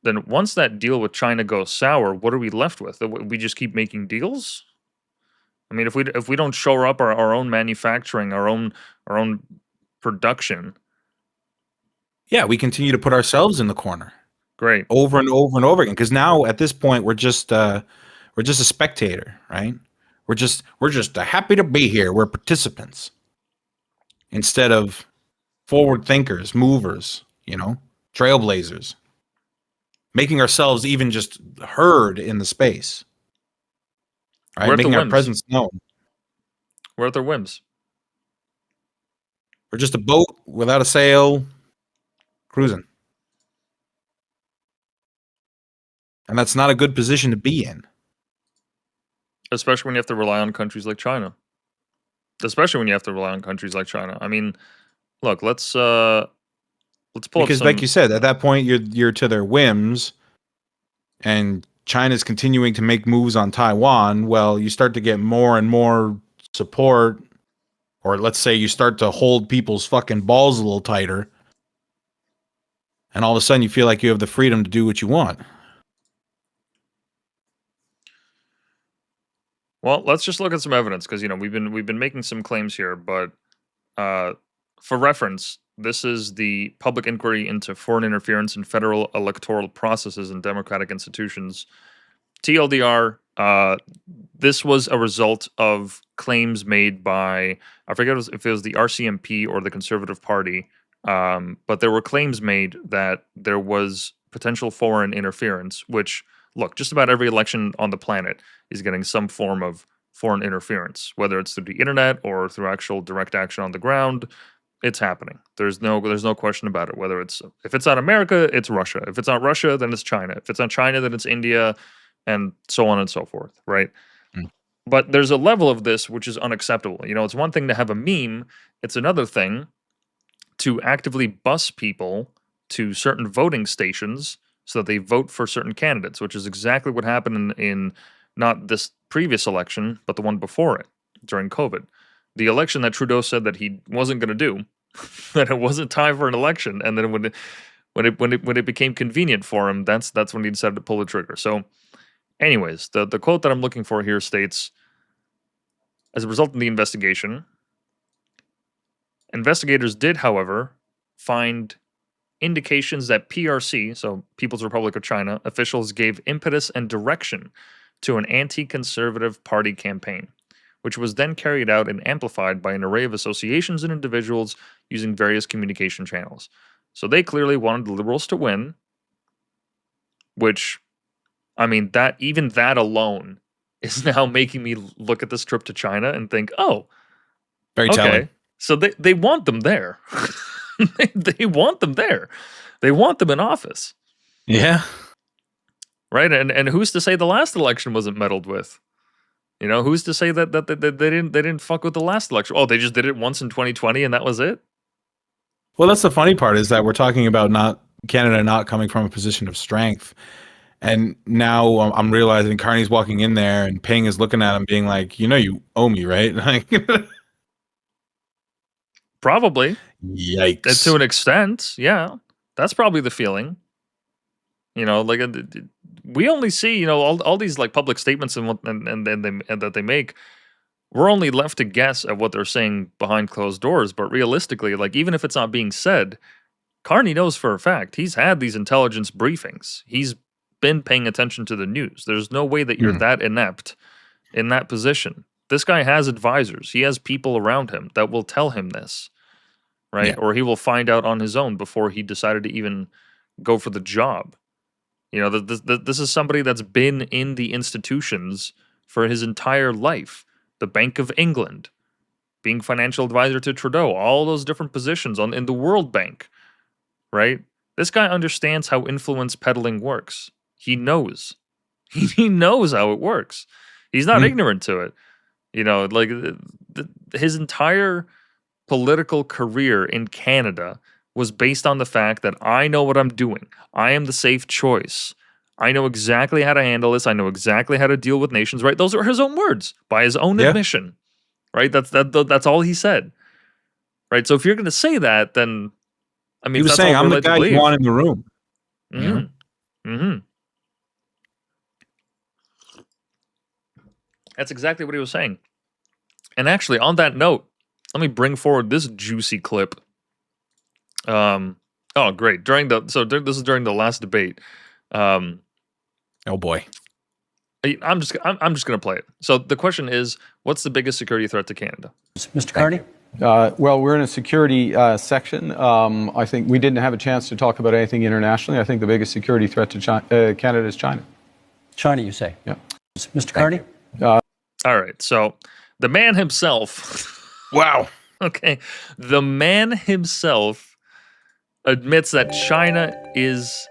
then once that deal with China goes sour, what are we left with? We just keep making deals? I mean, if we don't shore up our own manufacturing, our own production, Yeah, we continue to put ourselves in the corner great. over and over and over again. Because now at this point, we're just a spectator, right? We're just happy to be here. We're participants instead of forward thinkers, movers, trailblazers, making ourselves even just heard in the space, right? We're at the Making our whims. presence known. We're at their whims. We're just a boat without a sail, cruising. And that's not a good position to be in. Especially when you have to rely on countries like China. I mean, look, let's pull Because, up some, like you said, at that point, you're to their whims, and China's continuing to make moves on Taiwan. Well, you start to get more and more support, or let's say you start to hold people's fucking balls a little tighter, and all of a sudden you feel like you have the freedom to do what you want. Well, let's just look at some evidence, because we've been making some claims here, but for reference, this is the public inquiry into foreign interference in federal electoral processes and democratic institutions. TLDR, this was a result of claims made by, I forget if it was the RCMP or the Conservative Party, but there were claims made that there was potential foreign interference, which, look, just about every election on the planet is getting some form of foreign interference, whether it's through the internet or through actual direct action on the ground. It's happening. There's no question about it. If it's not America, it's Russia. If it's not Russia, then it's China. If it's not China, then it's India, and so on and so forth, right? Mm. But there's a level of this which is unacceptable. It's one thing to have a meme. It's another thing to actively bus people to certain voting stations so that they vote for certain candidates, which is exactly what happened in not this previous election, but the one before it, during COVID. The election that Trudeau said that he wasn't going to do, that it wasn't time for an election, and then when it became convenient for him, that's when he decided to pull the trigger. So, anyways, the quote that I'm looking for here states, as a result of the investigation, investigators did, however, find indications that PRC, so People's Republic of China, officials gave impetus and direction to an anti-conservative party campaign, which was then carried out and amplified by an array of associations and individuals using various communication channels. So they clearly wanted the Liberals to win, which, I mean, that alone is now making me look at this trip to China and think, oh, Very okay, telling. so they want them there. They want them there. They want them in office. Yeah. Right? And who's to say the last election wasn't meddled with? Who's to say that they didn't fuck with the last election? Oh, they just did it once in 2020 and that was it? Well, that's the funny part, is that we're talking about Canada not coming from a position of strength. And now I'm realizing Carney's walking in there and Ping is looking at him being like, you owe me, right? Like, Probably. yikes. To an extent, yeah. That's probably the feeling. Like we only see, all these like public statements and that they make. We're only left to guess at what they're saying behind closed doors. But realistically, like, even if it's not being said, Carney knows for a fact. He's had these intelligence briefings. He's been paying attention to the news. There's no way that you're that inept in that position. This guy has advisors. He has people around him that will tell him this, right? Yeah. Or he will find out on his own before he decided to even go for the job. This is somebody that's been in the institutions for his entire life. The Bank of England, being financial advisor to Trudeau, all those different positions in the World Bank, right? This guy understands how influence peddling works. He knows. He knows how it works. He's not ignorant to it. Like, his entire political career in Canada was based on the fact that I know what I'm doing. I am the safe choice. I know exactly how to handle this. I know exactly how to deal with nations, right? Those are his own words by his own admission, right? That's all he said, right? So if you're going to say that, then, I mean, He was that's saying, all I'm we're the led to guy you believe. want in the room. You know? Mm-hmm. That's exactly what he was saying. And actually, on that note, let me bring forward this juicy clip. Oh, great! This is during the last debate. Oh boy. I'm just gonna play it. So the question is, what's the biggest security threat to Canada? Mr. Carney? Well, we're in a security section. I think we didn't have a chance to talk about anything internationally. I think the biggest security threat to Canada is China. China, you say? Yeah. Mr. Carney? All right. So the man himself. Wow. Okay. The man himself admits that China is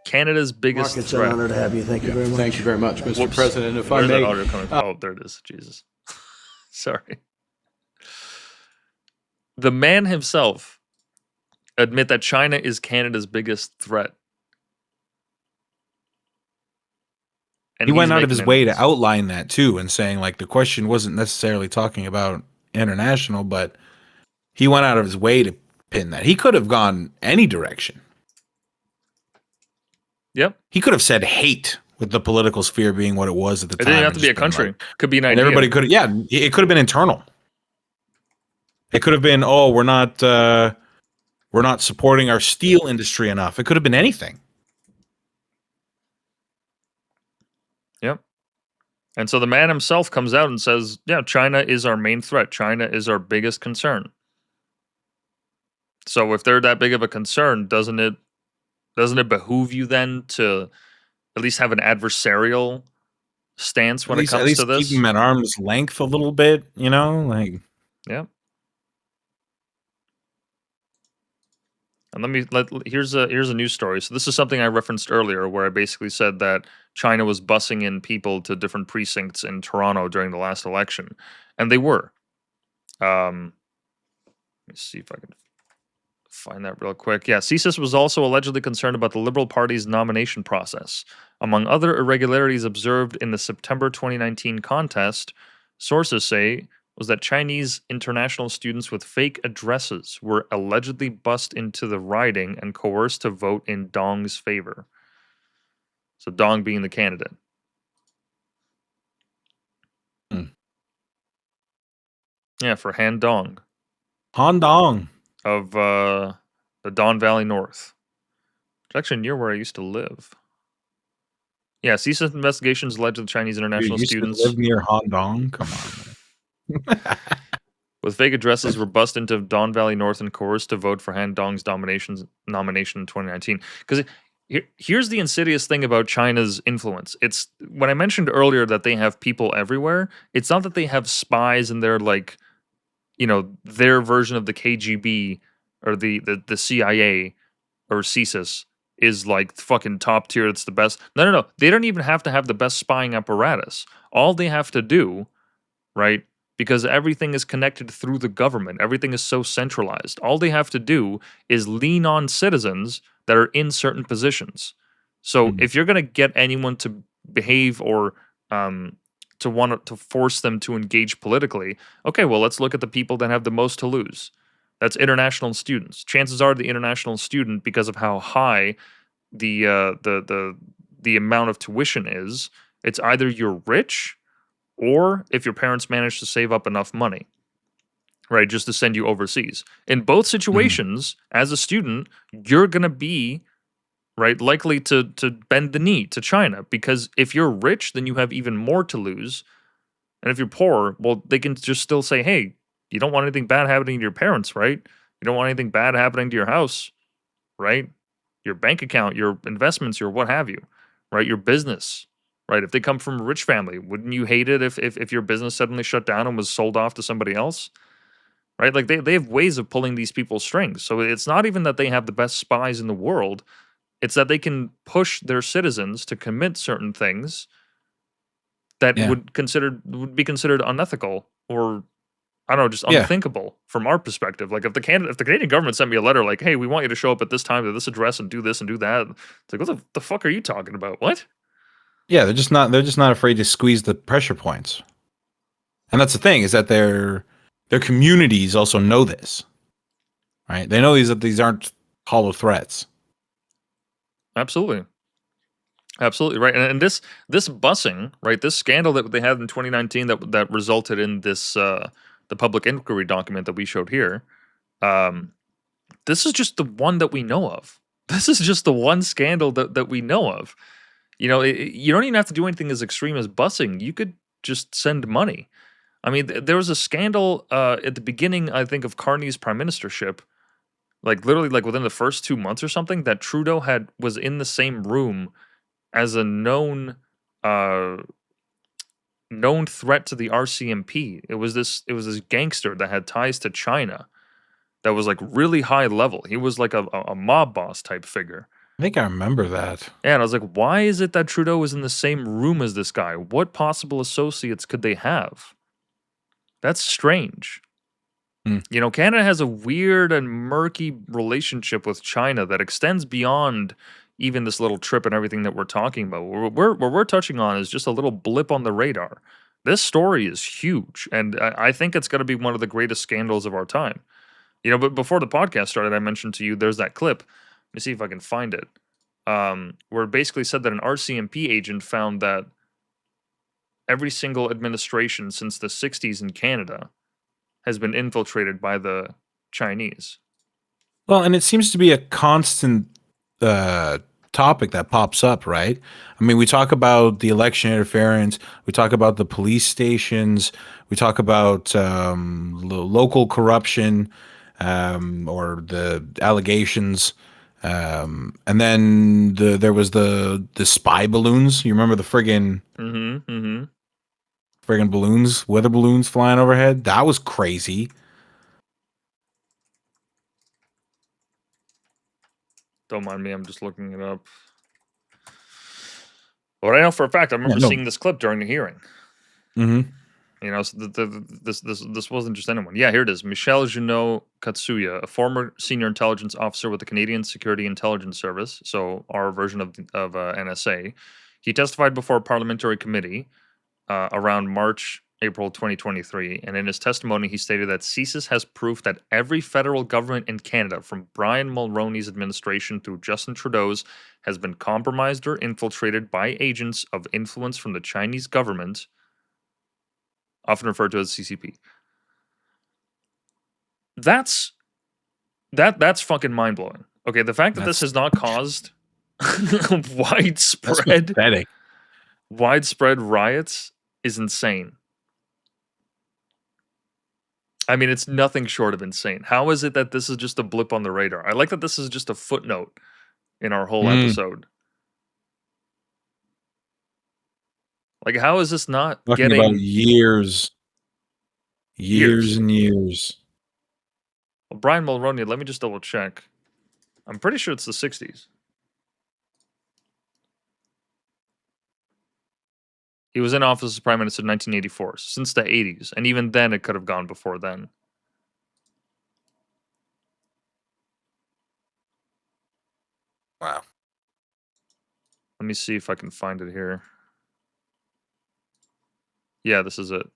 Canada's biggest Mark, it's an threat. honor to have you. Thank you very much. Thank you very much, Mr. Whoops. President. If I Where's that may, audio coming from? Oh, there it is. Jesus. Sorry. The man himself admit that China is Canada's biggest threat. And He went he's out of his making way to enemies. outline that too, and saying like the question wasn't necessarily talking about international, but he went out of his way to pin that. He could have gone any direction. Yep. He could have said hate, with the political sphere being what it was at the It time. didn't have to and be a just been country. like- Could be an and idea. everybody could, yeah, it could have been internal. It could have been, oh, we're not supporting our steel industry enough. It could have been anything. Yep. And so the man himself comes out and says, yeah, China is our main threat. China is our biggest concern. So if they're that big of a concern, doesn't it behoove you then to at least have an adversarial stance when it at comes least to this? keep him at arm's length a little bit, you know, like. Yeah. And here's a news story. So this is something I referenced earlier, where I basically said that China was bussing in people to different precincts in Toronto during the last election, and they were. Let me see if I can find that real quick. Yeah, CSIS was also allegedly concerned about the Liberal Party's nomination process. Among other irregularities observed in the September 2019 contest, sources say was that Chinese international students with fake addresses were allegedly bussed into the riding and coerced to vote in Dong's favor. So Dong being the candidate. Yeah, for Han Dong Han Dong. of the Don Valley North. It's actually near where I used to live. Yeah, CSIS investigations led to the Chinese international You used to students live near Han Dong? Come on, man. with fake addresses were bussed into Don Valley North and coerced to vote for Han Dong's nomination in 2019. Because here's the insidious thing about China's influence. It's when I mentioned earlier that they have people everywhere, it's not that they have spies and they're like, you know, their version of the KGB or the CIA or CSIS is like fucking top tier. It's the best. No. They don't even have to have the best spying apparatus. All they have to do, right? Because everything is connected through the government. Everything is so centralized. All they have to do is lean on citizens that are in certain positions. So if you're going to get anyone to behave or to want to force them to engage politically, okay, well, let's look at the people that have the most to lose. That's international students. Chances are the international student, because of how high the amount of tuition is, it's either you're rich or if your parents manage to save up enough money, right, just to send you overseas. In both situations, as a student, you're going to be, right, likely to bend the knee to China, because if you're rich, then you have even more to lose. And if you're poor, well, they can just still say, hey, you don't want anything bad happening to your parents, right? You don't want anything bad happening to your house, right? Your bank account, your investments, your what have you, right? Your business, right? If they come from a rich family, wouldn't you hate it if your business suddenly shut down and was sold off to somebody else, right? Like they have ways of pulling these people's strings. So it's not even that they have the best spies in the world. It's that they can push their citizens to commit certain things that would be considered unethical or I don't know, just Yeah. unthinkable from our perspective. Like if the Canadian government sent me a letter like, "Hey, we want you to show up at this time to this address and do this and do that," it's like, what the fuck are you talking about? What? Yeah, they're just not afraid to squeeze the pressure points. And that's the thing, is that their communities also know this. Right? They know these aren't hollow threats. Absolutely. Absolutely right, and this busing, right? This scandal that they had in 2019 that resulted in this the public inquiry document that we showed here. This is just the one that we know of. This is just the one scandal that we know of. You know, you don't even have to do anything as extreme as busing. You could just send money. I mean, there was a scandal at the beginning, I think, of Carney's prime ministership, like literally like within the first 2 months or something, that Trudeau was in the same room as a known threat to the RCMP. It was this gangster that had ties to China that was like really high level. He was like a mob boss type figure. I think I remember that. Yeah, and I was like, why is it that Trudeau was in the same room as this guy? What possible associates could they have? That's strange. You know, Canada has a weird and murky relationship with China that extends beyond even this little trip and everything that we're talking about. What we're touching on is just a little blip on the radar. This story is huge, and I think it's going to be one of the greatest scandals of our time. You know, but before the podcast started, I mentioned to you there's that clip. Let me see if I can find it. Where it basically said that an RCMP agent found that every single administration since the 60s in Canada has been infiltrated by the Chinese. Well, and it seems to be a constant topic that pops up, right? I mean, we talk about the election interference, we talk about the police stations, we talk about local corruption, or the allegations, and then there was the spy balloons. You remember the friggin' balloons, weather balloons flying overhead? That was crazy. Don't mind me, I'm just looking it up. But I know for a fact, I remember seeing this clip during the hearing. You know, so this wasn't just anyone. Yeah, here it is. Michel Junot Katsuya, a former senior intelligence officer with the Canadian Security Intelligence Service, so our version of NSA. He testified before a parliamentary committee around April 2023, and in his testimony, he stated that CSIS has proof that every federal government in Canada, from Brian Mulroney's administration through Justin Trudeau's, has been compromised or infiltrated by agents of influence from the Chinese government, often referred to as CCP. That's fucking mind-blowing. Okay, the fact that this has not caused widespread riots is insane. I mean, it's nothing short of insane. How is it that this is just a blip on the radar? I like that this is just a footnote in our whole episode. Like, how is this not Talking about years and years? Well, Brian Mulroney, let me just double check. I'm pretty sure it's the 60s. He was in office as Prime Minister in 1984, since the 80s. And even then, it could have gone before then. Wow. Let me see if I can find it here. Yeah, this is it.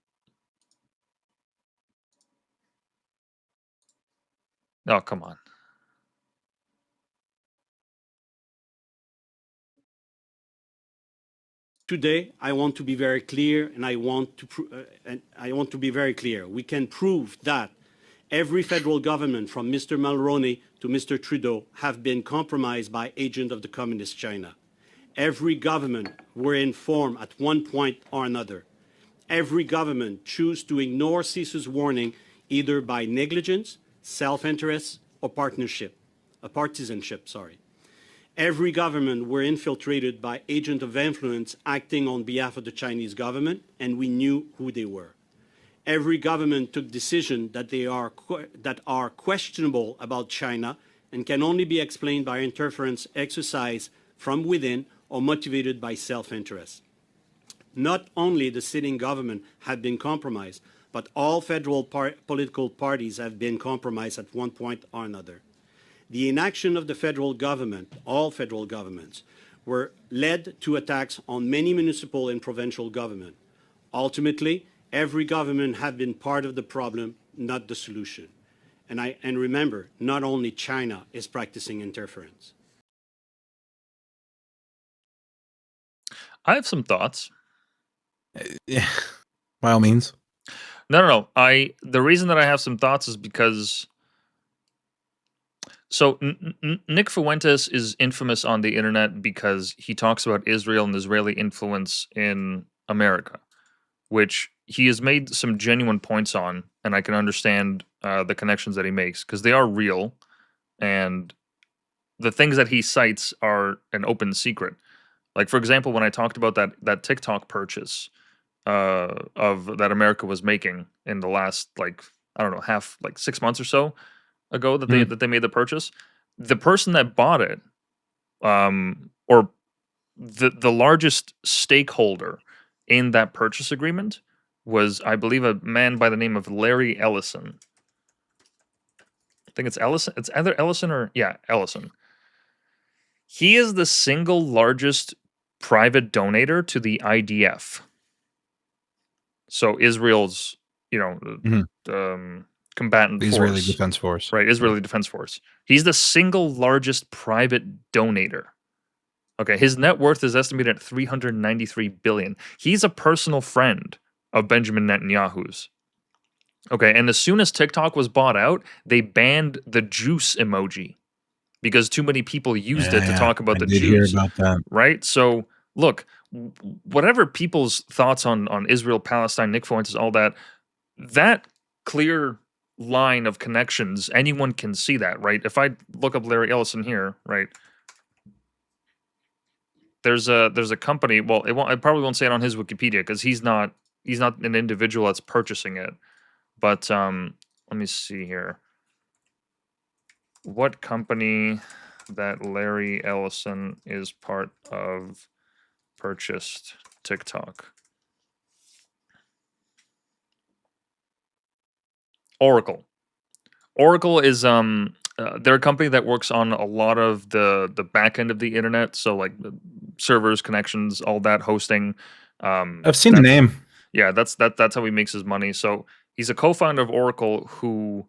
Oh, come on. Today, I want to be very clear, and I want to be very clear. We can prove that every federal government, from Mr. Mulroney to Mr. Trudeau, have been compromised by agents of the Communist China. Every government were informed at one point or another. Every government choose to ignore CSIS warning either by negligence, self-interest, or partisanship. Every government were infiltrated by agents of influence acting on behalf of the Chinese government, and we knew who they were. Every government took decisions that are questionable about China and can only be explained by interference exercised from within or motivated by self-interest. Not only the sitting government had been compromised, but all federal political parties have been compromised at one point or another. The inaction of the federal government, all federal governments, were led to attacks on many municipal and provincial government. Ultimately, every government has been part of the problem, not the solution. And remember, not only China is practicing interference. I have some thoughts. Yeah, by all means. No. The reason that I have some thoughts is because so Nick Fuentes is infamous on the internet because he talks about Israel and Israeli influence in America, which he has made some genuine points on, and I can understand the connections that he makes because they are real, and the things that he cites are an open secret. Like, for example, when I talked about that TikTok purchase of that America was making in the last, like, I don't know, 6 months or so ago that they made the purchase, the person that bought it, or the largest stakeholder in that purchase agreement was, I believe, a man by the name of Larry Ellison. I think it's Ellison. It's either Ellison or Ellison. He is the single largest private donator to the IDF. So Israel's, combatant The Israeli force. Defense Force. Right, Israeli Defense Force. He's the single largest private donator. Okay, his net worth is estimated at $393 billion. He's a personal friend of Benjamin Netanyahu's. Okay, and as soon as TikTok was bought out, they banned the juice emoji because too many people used it to talk about the I did Jews. hear about that. Right? So, look, whatever people's thoughts on Israel, Palestine, Nick Fuentes, all that clear line of connections, anyone can see that, right? If I look up Larry Ellison here, right, there's a company. Well, I probably won't say it on his Wikipedia because he's not an individual that's purchasing it. But let me see here. What company that Larry Ellison is part of purchased TikTok? Oracle. Oracle is they're a company that works on a lot of the back end of the internet, so like servers, connections, all that, hosting. I've seen the name. Yeah, that's how he makes his money. So he's a co-founder of Oracle who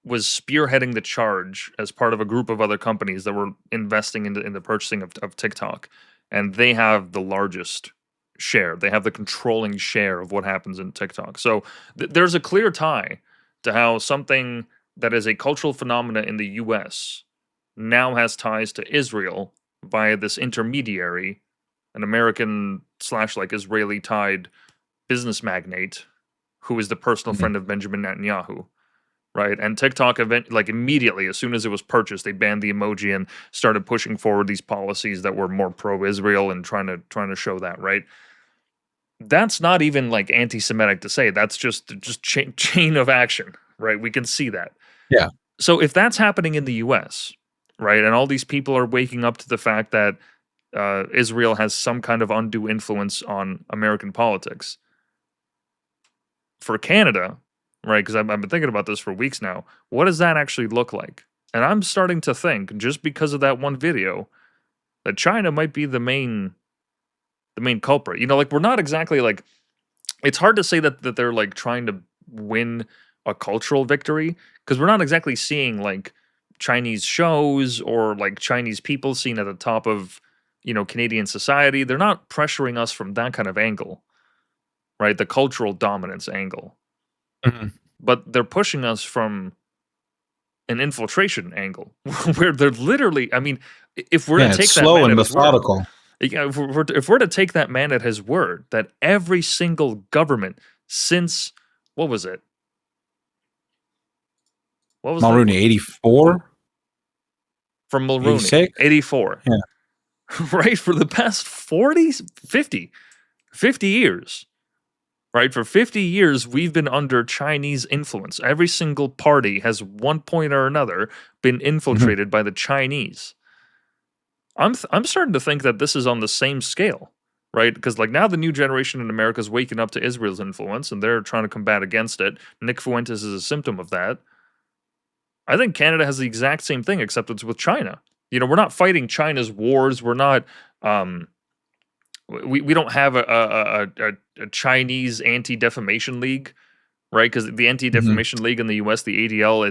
was spearheading the charge as part of a group of other companies that were investing in the purchasing of TikTok, and they have the largest share. They have the controlling share of what happens in TikTok. So there's a clear tie to how something that is a cultural phenomena in the U.S. now has ties to Israel via this intermediary, an American / like Israeli tied business magnate who is the personal friend of Benjamin Netanyahu. Right, and TikTok immediately, as soon as it was purchased, they banned the emoji and started pushing forward these policies that were more pro-Israel and trying to show that. Right, that's not even like anti-Semitic to say. That's just chain of action. Right, we can see that. Yeah. So if that's happening in the U.S., right, and all these people are waking up to the fact that Israel has some kind of undue influence on American politics, for Canada. Right, because I've been thinking about this for weeks now. What does that actually look like? And I'm starting to think, just because of that one video, that China might be the main culprit. Like, we're not exactly like, it's hard to say that they're like trying to win a cultural victory because we're not exactly seeing like Chinese shows or like Chinese people seen at the top of Canadian society. They're not pressuring us from that kind of angle, right? The cultural dominance angle. Mm-hmm. But they're pushing us from an infiltration angle where they're literally, I mean, if we're to take that slow man and at his methodical. word, if we're to take that man at his word, that every single government since, what was it? What was Mulrooney, 84? From Mulrooney, 86? 84. Yeah. Right, for the past 50 years. Right, for 50 years, we've been under Chinese influence. Every single party has, one point or another, been infiltrated by the Chinese. I'm starting to think that this is on the same scale. right? Because like now the new generation in America is waking up to Israel's influence and they're trying to combat against it. Nick Fuentes is a symptom of that. I think Canada has the exact same thing, except it's with China. We're not fighting China's wars. We're not. We don't have a Chinese anti-defamation league, right? Because the anti-defamation league in the U.S., the ADL,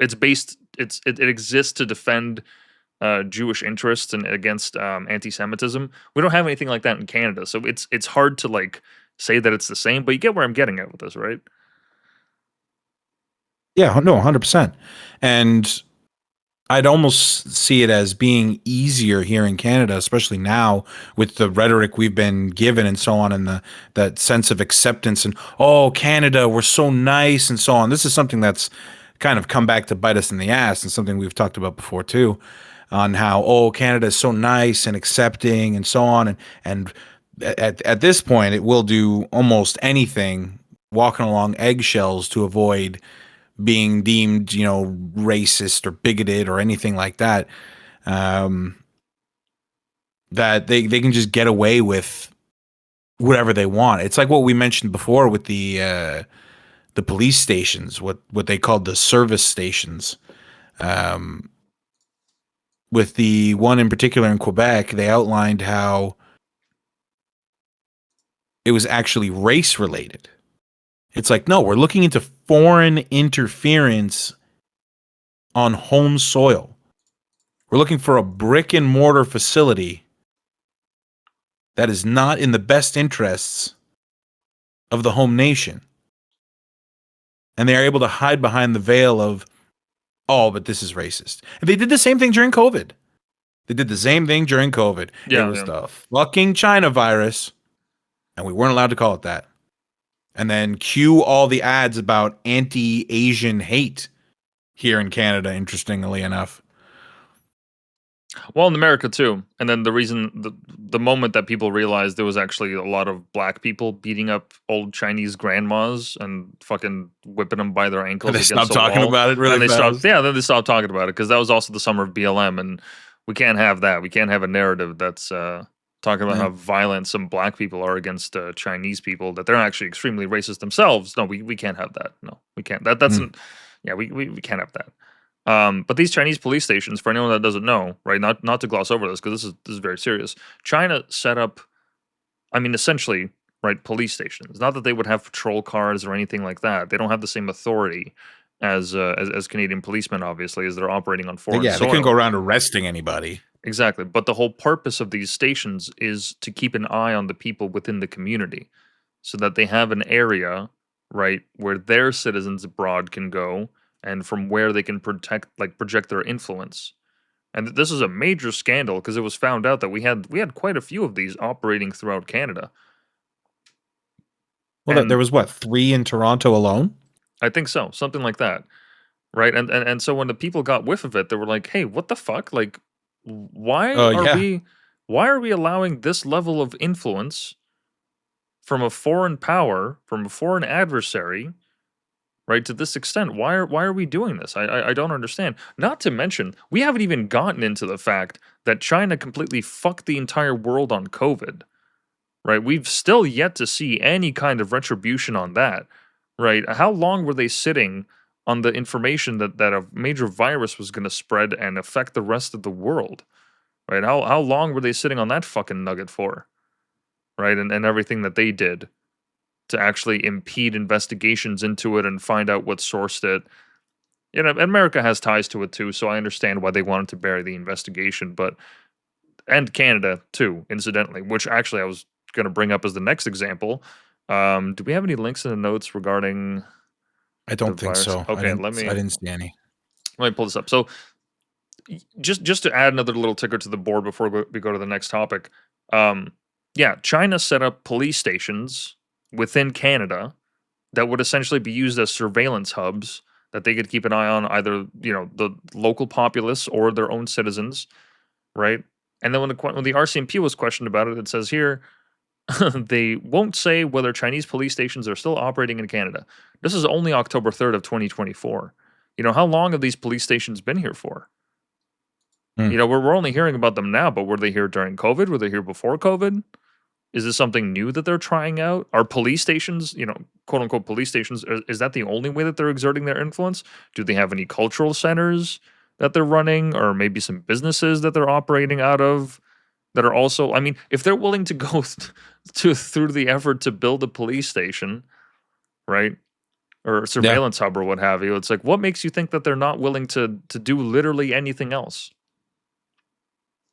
it's based. It exists to defend Jewish interests and against anti-Semitism. We don't have anything like that in Canada, so it's hard to like say that it's the same. But you get where I'm getting at with this, right? Yeah, no, 100%. And I'd almost see it as being easier here in Canada, especially now with the rhetoric we've been given and so on, and that sense of acceptance and, oh, Canada, we're so nice and so on. This is something that's kind of come back to bite us in the ass, and something we've talked about before too, on how, oh, Canada is so nice and accepting and so on. And at this point, it will do almost anything, walking along eggshells to avoid being deemed, racist or bigoted or anything like that. That they can just get away with whatever they want. It's like what we mentioned before with the police stations, what they called the service stations. With the one in particular in Quebec, they outlined how it was actually race related. It's like, no, we're looking into foreign interference on home soil. We're looking for a brick and mortar facility that is not in the best interests of the home nation. And they are able to hide behind the veil of, oh, but this is racist. And they did the same thing during COVID. Yeah, it was the fucking China virus, and we weren't allowed to call it that. And then cue all the ads about anti-Asian hate here in Canada, interestingly enough. Well, in America too. And then the moment that people realized there was actually a lot of black people beating up old Chinese grandmas and fucking whipping them by their ankles. And they against stopped the talking wall. about it really And they fast. then they stopped talking about it because that was also the summer of BLM, and we can't have that. We can't have a narrative that's talking about how violent some black people are against Chinese people, that they're actually extremely racist themselves. No, we can't have that. No, we can't. That's yeah, we can't have that. But these Chinese police stations, for anyone that doesn't know, right? Not to gloss over this because this is very serious. China set up, I mean, essentially, right, police stations. Not that they would have patrol cars or anything like that. They don't have the same authority as Canadian policemen, obviously, as they're operating on foreign soil. They couldn't go around arresting anybody. Exactly. But the whole purpose of these stations is to keep an eye on the people within the community so that they have an area, right, where their citizens abroad can go and from where they can project their influence. And this is a major scandal because it was found out that we had quite a few of these operating throughout Canada. Well, there was 3 in Toronto alone? I think so, something like that. Right? And so when the people got whiff of it, they were like, "Hey, what the fuck? Like why are we allowing this level of influence from a foreign power, from a foreign adversary, right, to this extent? Why are we doing this? I don't understand. Not to mention, we haven't even gotten into the fact that China completely fucked the entire world on COVID, right? We've still yet to see any kind of retribution on that, right? How long were they sitting on the information that a major virus was going to spread and affect the rest of the world, right? How long were they sitting on that fucking nugget for, right? And everything that they did to actually impede investigations into it and find out what sourced it. America has ties to it too, so I understand why they wanted to bury the investigation, and Canada too, incidentally, which actually I was going to bring up as the next example. Do we have any links in the notes regarding... I don't think so. Okay, I didn't see any. Let me pull this up. So, just to add another little ticker to the board before we go to the next topic. China set up police stations within Canada that would essentially be used as surveillance hubs that they could keep an eye on either the local populace or their own citizens, right? And then when the RCMP was questioned about it, it says here, they won't say whether Chinese police stations are still operating in Canada. This is only October 3rd of 2024. How long have these police stations been here for? You know, we're only hearing about them now, but were they here during COVID? Were they here before COVID? Is this something new that they're trying out? Are police stations, you know, quote unquote police stations, is that the only way that they're exerting their influence? Do they have any cultural centers that they're running, or maybe some businesses that they're operating out of that are also, I mean, if they're willing to go through the effort to build a police station, right? Or a surveillance hub or what have you, it's like, what makes you think that they're not willing to do literally anything else?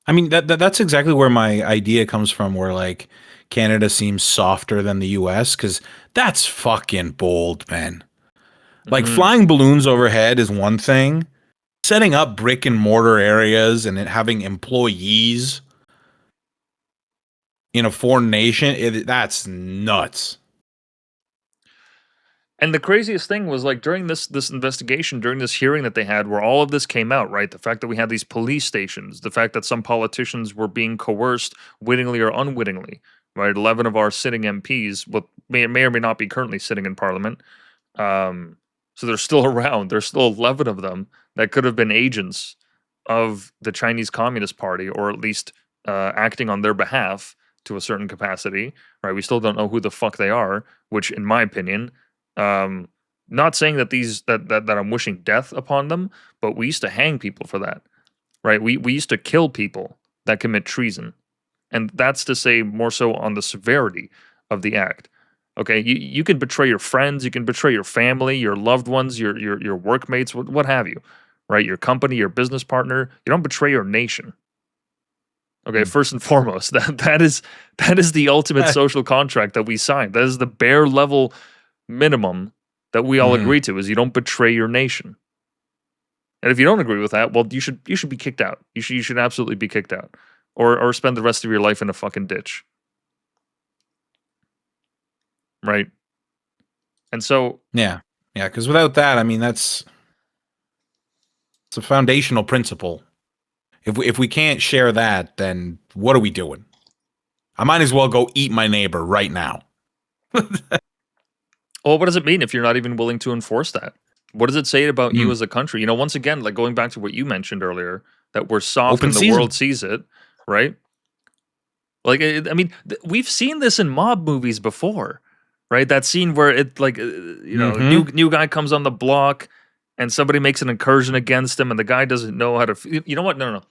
I mean, that's exactly where my idea comes from, where like Canada seems softer than the US, because that's fucking bold, man. Like flying balloons overhead is one thing. Setting up brick and mortar areas and then having employees in a foreign nation, that's nuts. And the craziest thing was, like, during this investigation, during this hearing that they had, where all of this came out, right? The fact that we had these police stations, the fact that some politicians were being coerced wittingly or unwittingly, right? 11 of our sitting MPs, may or may not be currently sitting in Parliament, so they're still around. There's still 11 of them that could have been agents of the Chinese Communist Party, or at least acting on their behalf to a certain capacity, right? We still don't know who the fuck they are, which, in my opinion, not saying that that I'm wishing death upon them, but we used to hang people for that, right? We used to kill people that commit treason, and that's to say more so on the severity of the act. Okay, you can betray your friends, you can betray your family, your loved ones, your workmates, what have you, right? Your company, your business partner. You don't betray your nation. Okay, first and foremost, that is the ultimate social contract that we signed. That is the bare level minimum that we all agree to, is you don't betray your nation. And if you don't agree with that, well, you should be kicked out. You should absolutely be kicked out, or spend the rest of your life in a fucking ditch. Right? And so Yeah, because without that, I mean, it's a foundational principle. If we can't share that, then what are we doing? I might as well go eat my neighbor right now. Well, what does it mean if you're not even willing to enforce that? What does it say about you as a country? You know, once again, like going back to what you mentioned earlier, that we're soft and the world sees it, right? Like, I mean, we've seen this in mob movies before, right? That scene where it, like, you know, new guy comes on the block and somebody makes an incursion against him, and the guy doesn't know how to. You know what? No.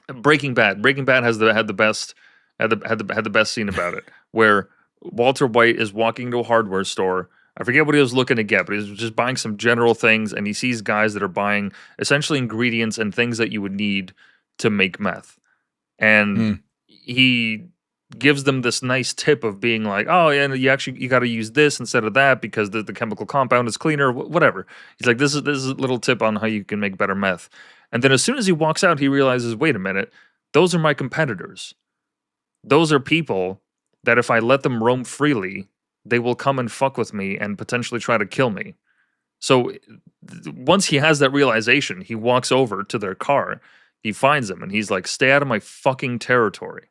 Breaking Bad. Breaking Bad had the best scene about it, where Walter White is walking to a hardware store. I forget what he was looking to get, but he was just buying some general things, and he sees guys that are buying essentially ingredients and things that you would need to make meth. And he gives them this nice tip of being like, oh, yeah, you got to use this instead of that because the chemical compound is cleaner, whatever. He's like, this is a little tip on how you can make better meth. And then as soon as he walks out, he realizes, wait a minute, those are my competitors. Those are people that if I let them roam freely, they will come and fuck with me and potentially try to kill me. So once he has that realization, he walks over to their car, he finds them, and he's like, stay out of my fucking territory.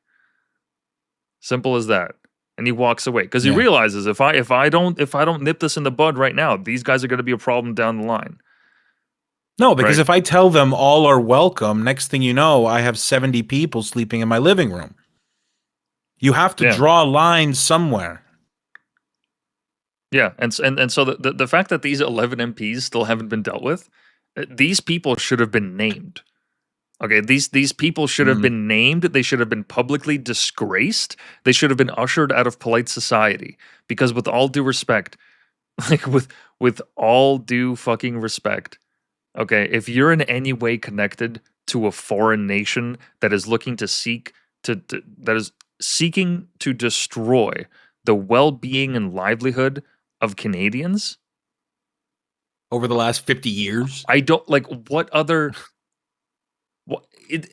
Simple as that. And he walks away because he realizes if I don't nip this in the bud right now, these guys are going to be a problem down the line. No, because if I tell them all are welcome, next thing you know, I have 70 people sleeping in my living room. You have to draw a line somewhere. Yeah, and so the fact that these 11 MPs still haven't been dealt with, these people should have been named. Okay, these people should have been named. They should have been publicly disgraced. They should have been ushered out of polite society. Because with all due respect, like with all due fucking respect, okay, if you're in any way connected to a foreign nation that is looking to seeking to destroy the well-being and livelihood of Canadians over the last 50 years, I don't like what other.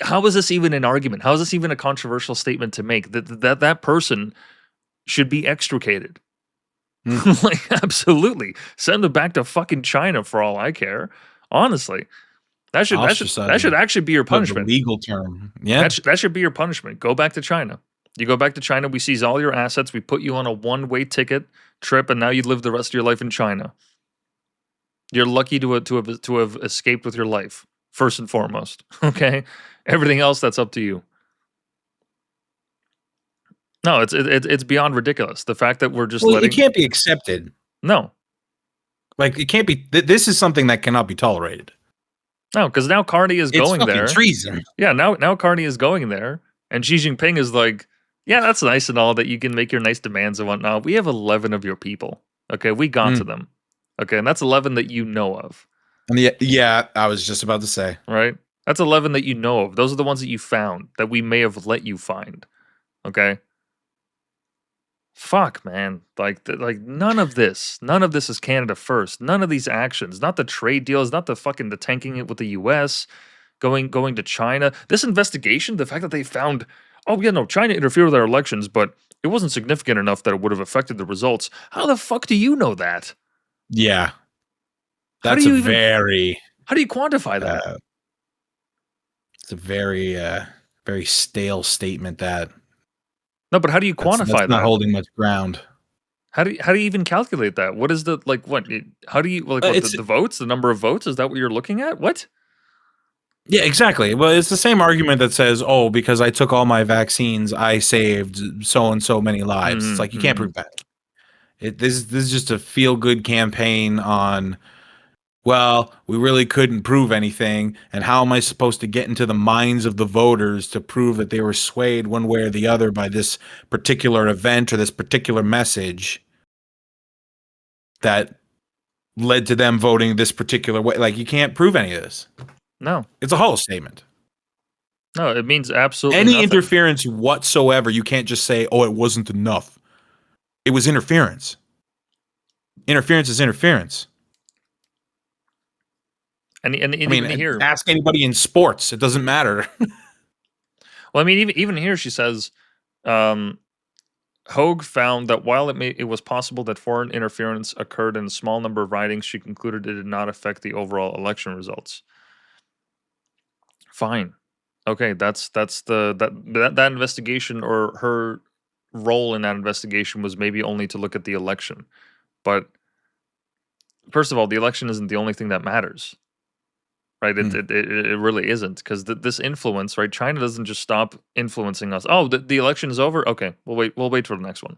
How is this even an argument? How is this even a controversial statement to make? That person should be extricated. Like, absolutely, send them back to fucking China for all I care. Honestly, that should actually be your punishment. Legal term, yeah. That should be your punishment. Go back to China. You go back to China. We seize all your assets. We put you on a one-way ticket trip, and now you live the rest of your life in China. You're lucky to have escaped with your life. first and foremost. Okay, everything else, that's up to you. No, it's beyond ridiculous. The fact that we're just Well, letting it can't be accepted. no, Like it can't be. This is something that cannot be tolerated. no, because now Carney is It's going fucking there. treason. Yeah, now Carney is going there, and Xi Jinping is like, yeah, that's nice and all that you can make your nice demands and whatnot. We have 11 of your people. Okay, we got to them. Okay, and that's 11 that you know of. And yeah, I was just about to say. Right? That's 11 that you know of. Those are the ones that you found that we may have let you find. Okay? Fuck, man. Like none of this is Canada first. None of these actions, not the trade deals, not the tanking it with the US, going to China. This investigation, the fact that they found, oh yeah, no, China interfered with our elections, but it wasn't significant enough that it would have affected the results. How the fuck do you know that? Yeah. How That's do you how do you quantify that? It's a very very stale statement that No, but how do you quantify that's that? not holding much ground. How do you even calculate that? What is the how do you the votes, the number of votes? Is that what you're looking at? What? Yeah, exactly. Well, it's the same argument that says, "Oh, because I took all my vaccines, I saved so and so many lives." It's like you can't prove that. This is just a feel good campaign on. Well, we really couldn't prove anything, and how am I supposed to get into the minds of the voters to prove that they were swayed one way or the other by this particular event or this particular message that led to them voting this particular way? Like, you can't prove any of this. No. It's a hollow statement. No, it means absolutely any nothing. Interference whatsoever. You can't just say, "Oh, it wasn't enough." It was interference. Interference is interference. And I mean, here, ask anybody in sports; it doesn't matter. Well, I mean, even here, she says, Hogue found that while it was possible that foreign interference occurred in a small number of ridings, she concluded it did not affect the overall election results. Fine, okay, that's that investigation, or her role in that investigation was maybe only to look at the election, but first of all, the election isn't the only thing that matters. Right, it really isn't, because this influence, right? China doesn't just stop influencing us. Oh, the election is over. Okay, we'll wait for the next one.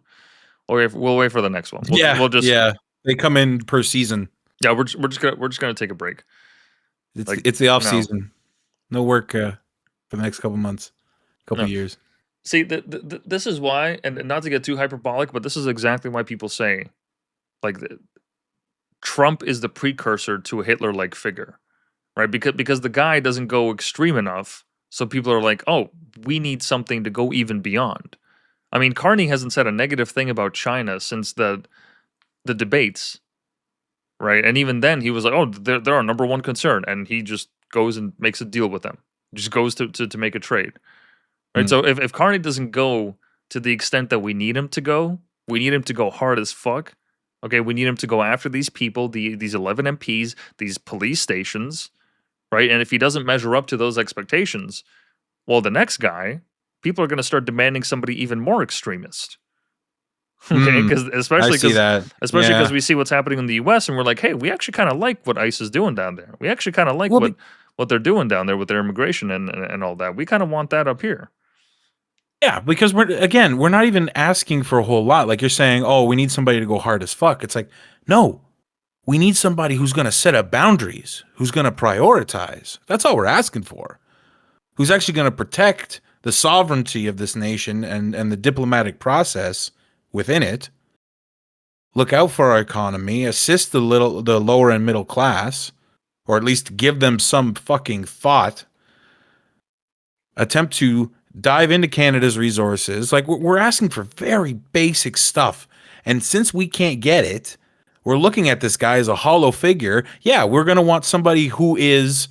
We'll wait for the next one. We'll just they come in per season. Yeah, we're just gonna take a break. It's the off season. No work for the next couple months, couple years. See, this is why, and not to get too hyperbolic, but this is exactly why people say, like, Trump is the precursor to a Hitler-like figure. Right, because the guy doesn't go extreme enough, so people are like, "Oh, we need something to go even beyond." I mean, Carney hasn't said a negative thing about China since the debates, right? And even then, he was like, "Oh, they're our number one concern," and he just goes and makes a deal with them, just goes to make a trade, right? So if Carney doesn't go to the extent that we need him to go, we need him to go hard as fuck. Okay, we need him to go after these people, these 11 MPs, these police stations. Right, and if he doesn't measure up to those expectations, well, the next guy, people are going to start demanding somebody even more extremist. Okay, because especially because we see what's happening in the U.S. and we're like, hey, we actually kind of like what ICE is doing down there. We actually kind of like what they're doing down there with their immigration and all that. We kind of want that up here. Yeah, because we're not even asking for a whole lot. Like you're saying, oh, we need somebody to go hard as fuck. It's like, no. We need somebody who's going to set up boundaries, who's going to prioritize. That's all we're asking for. Who's actually going to protect the sovereignty of this nation and the diplomatic process within it. Look out for our economy, assist the lower and middle class, or at least give them some fucking thought. Attempt to dive into Canada's resources. Like, we're asking for very basic stuff. And since we can't get it, we're looking at this guy as a hollow figure. Yeah, we're going to want somebody who is,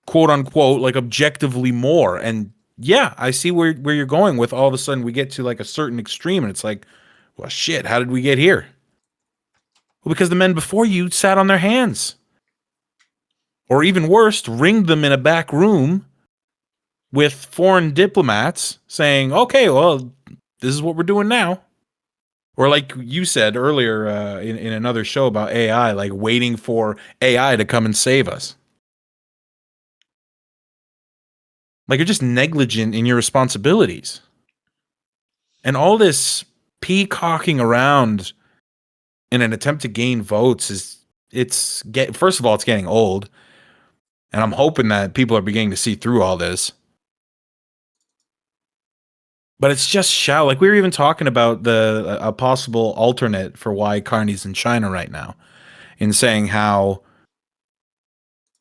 quote unquote, like objectively more. And yeah, I see where you're going with all of a sudden we get to like a certain extreme and it's like, well, shit, how did we get here? Well, because the men before you sat on their hands. Or even worse, ringed them in a back room with foreign diplomats saying, okay, well, this is what we're doing now. Or like you said earlier in another show about AI, like waiting for AI to come and save us. Like, you're just negligent in your responsibilities. And all this peacocking around in an attempt to gain votes first of all, it's getting old. And I'm hoping that people are beginning to see through all this. But it's just shallow. Like, we were even talking about a possible alternate for why Carney's in China right now, in saying how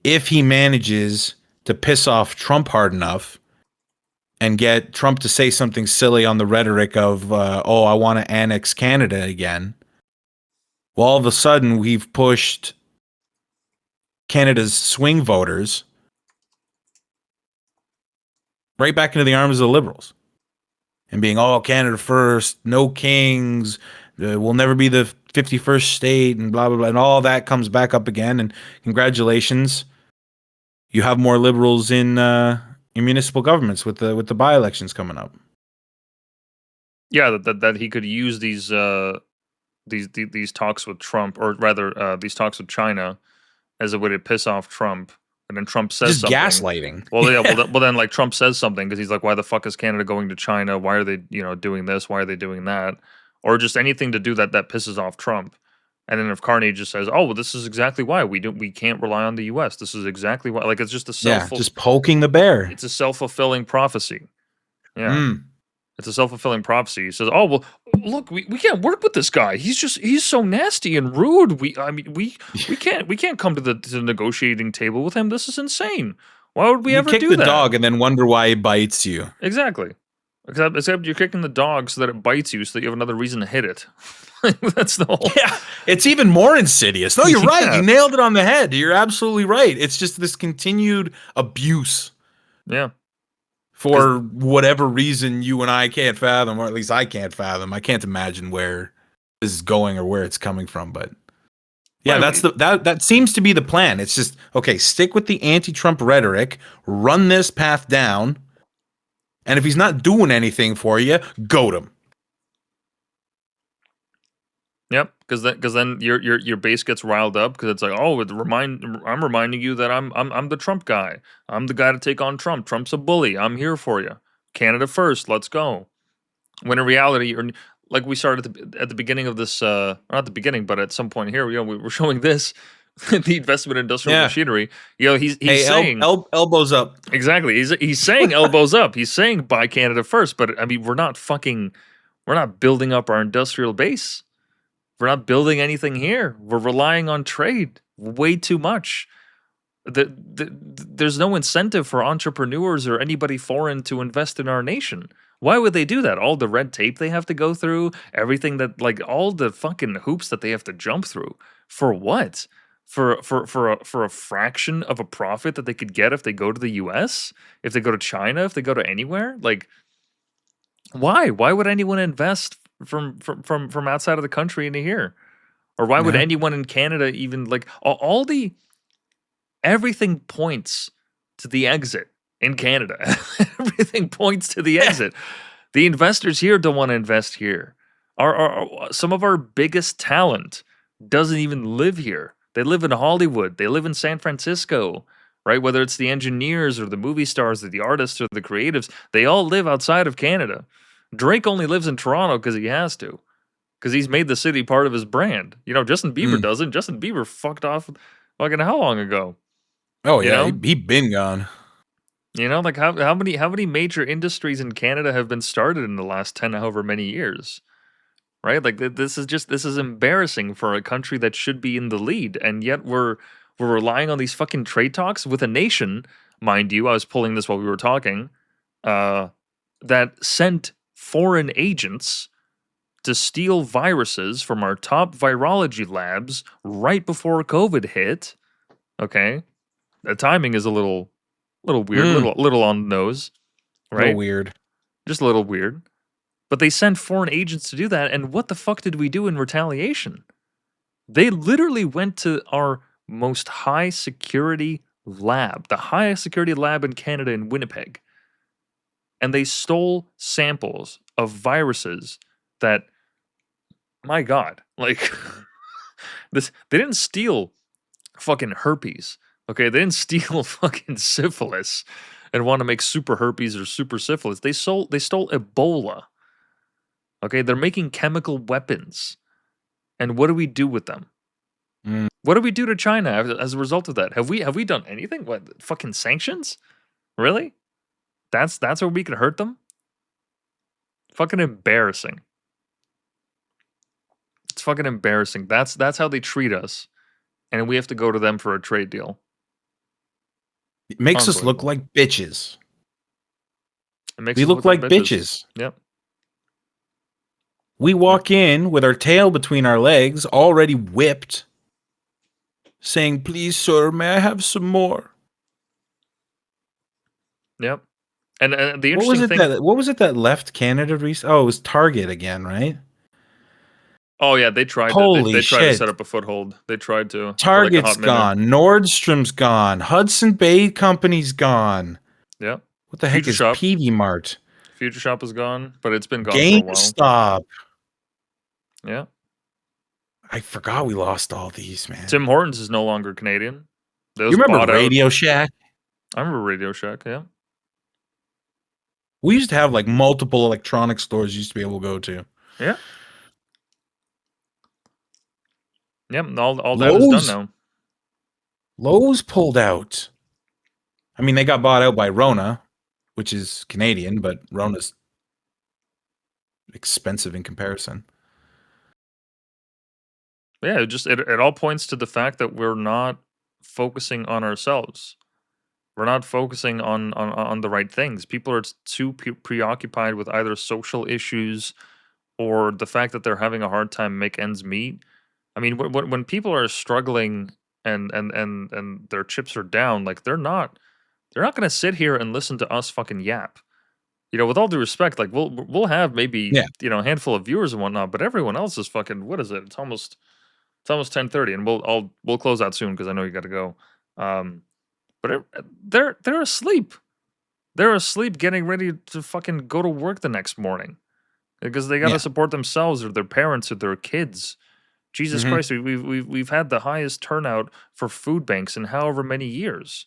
if he manages to piss off Trump hard enough and get Trump to say something silly on the rhetoric of, oh, I want to annex Canada again, well, all of a sudden we've pushed Canada's swing voters right back into the arms of the Liberals. And being, oh, Canada first, no kings, we'll never be the 51st state, and blah, blah, blah. And all that comes back up again. And congratulations, you have more Liberals in municipal governments with the by-elections coming up. Yeah, that he could use these talks with Trump, or rather these talks with China, as a way to piss off Trump. And then Trump says just something. Gaslighting. Well, yeah. Well, then like Trump says something because he's like, "Why the fuck is Canada going to China? Why are they, doing this? Why are they doing that?" Or just anything to do that pisses off Trump. And then if Carney just says, "Oh, well, this is exactly why we can't rely on the U.S. This is exactly why." Like, it's just just poking the bear. It's a self-fulfilling prophecy. Yeah. It's a self-fulfilling prophecy. He says, "Oh, well, look, we can't work with this guy. He's so nasty and rude. We can't come to the negotiating table with him. This is insane. Why would we ever do that?" You kick the dog and then wonder why he bites you. Exactly. Except you're kicking the dog so that it bites you, so that you have another reason to hit it. That's the whole. Yeah, it's even more insidious. No, you're right. You nailed it on the head. You're absolutely right. It's just this continued abuse. Yeah. For whatever reason you and I can't fathom, or at least I can't fathom. I can't imagine where this is going or where it's coming from. But yeah, that seems to be the plan. It's just, okay, stick with the anti-Trump rhetoric, run this path down, and if he's not doing anything for you, goat him. Yep, because then your base gets riled up because it's like, oh, I'm reminding you that I'm the Trump guy. I'm the guy to take on Trump. Trump's a bully. I'm here for you. Canada first. Let's go. When in reality, or like we started at the beginning of this, not at the beginning, but at some point here, we were showing this, the investment in industrial machinery. He's saying elbows up. Exactly. He's saying elbows up. He's saying buy Canada first. But I mean, we're not building up our industrial base. We're not building anything here. We're relying on trade way too much. There's no incentive for entrepreneurs or anybody foreign to invest in our nation. Why would they do that? All the red tape they have to go through, everything that, like, all the fucking hoops that they have to jump through. For what? For a fraction of a profit that they could get if they go to the US? If they go to China? If they go to anywhere? Like, why? Why would anyone invest from outside of the country into here? Or why would anyone in Canada even, like, everything points to the exit in Canada. Everything points to the exit. The investors here don't want to invest here. Some of our biggest talent doesn't even live here. They live in Hollywood. They live in San Francisco, right? Whether it's the engineers or the movie stars or the artists or the creatives, they all live outside of Canada. Drake only lives in Toronto because he has to, because he's made the city part of his brand. Justin Bieber doesn't. Justin Bieber fucked off fucking how long ago? Oh yeah, he been gone. Like how many major industries in Canada have been started in the last 10 however many years, right? Like, this is embarrassing for a country that should be in the lead, and yet we're relying on these fucking trade talks with a nation, mind you. I was pulling this while we were talking, that sent foreign agents to steal viruses from our top virology labs right before COVID hit. Okay, the timing is a little weird, little on the nose, right? A little weird, just a little weird. But they sent foreign agents to do that, and what the fuck did we do in retaliation? They literally went to our most high security lab, the highest security lab in Canada in Winnipeg, and they stole samples of viruses that, my God, like, they didn't steal fucking herpes, okay? They didn't steal fucking syphilis. and want to make super herpes or super syphilis. They stole Ebola. Okay, they're making chemical weapons. And what do we do with them? Mm. What do we do to China as a result of that? Have we done anything? What, fucking sanctions? Really? That's where we can hurt them? Fucking embarrassing. It's fucking embarrassing. That's how they treat us. And we have to go to them for a trade deal. It makes us look Unbelievable. like bitches. It makes We us look like bitches. Yep. We walk in with our tail between our legs, already whipped, saying, "Please, sir, may I have some more?" Yep. And the interesting thing. What was it that left Canada recently? Oh, it was Target again, right? Oh yeah, they tried to. Holy They tried to shit. set up a foothold. They tried to. Target's for like a hot minute. gone. Nordstrom's gone. Hudson Bay Company's gone. Yep. What the heck Future is Shop. Peavy Mart? Future Shop is gone, but it's been gone for a while. GameStop. Yeah. I forgot we lost all these, man. Tim Hortons is no longer Canadian. Those You remember bought out. Radio Shack? I remember Radio Shack. Yeah. We used to have like multiple electronic stores you used to be able to go to. Yeah. Yep. All that is done now. Lowe's pulled out. I mean, they got bought out by Rona, which is Canadian, but Rona's expensive in comparison. Yeah, it all points to the fact that we're not focusing on ourselves. We're not focusing on the right things. People are too preoccupied with either social issues or the fact that they're having a hard time make ends meet. I mean, when people are struggling and their chips are down, like they're not going to sit here and listen to us fucking yap. You know, with all due respect, like we'll have maybe a handful of viewers and whatnot, but everyone else is fucking. What is it? It's almost 10:30, and we'll close out soon because I know you got to go. But they're asleep. They're asleep, getting ready to fucking go to work the next morning because they got to support themselves or their parents or their kids. Jesus Christ, we've had the highest turnout for food banks in however many years.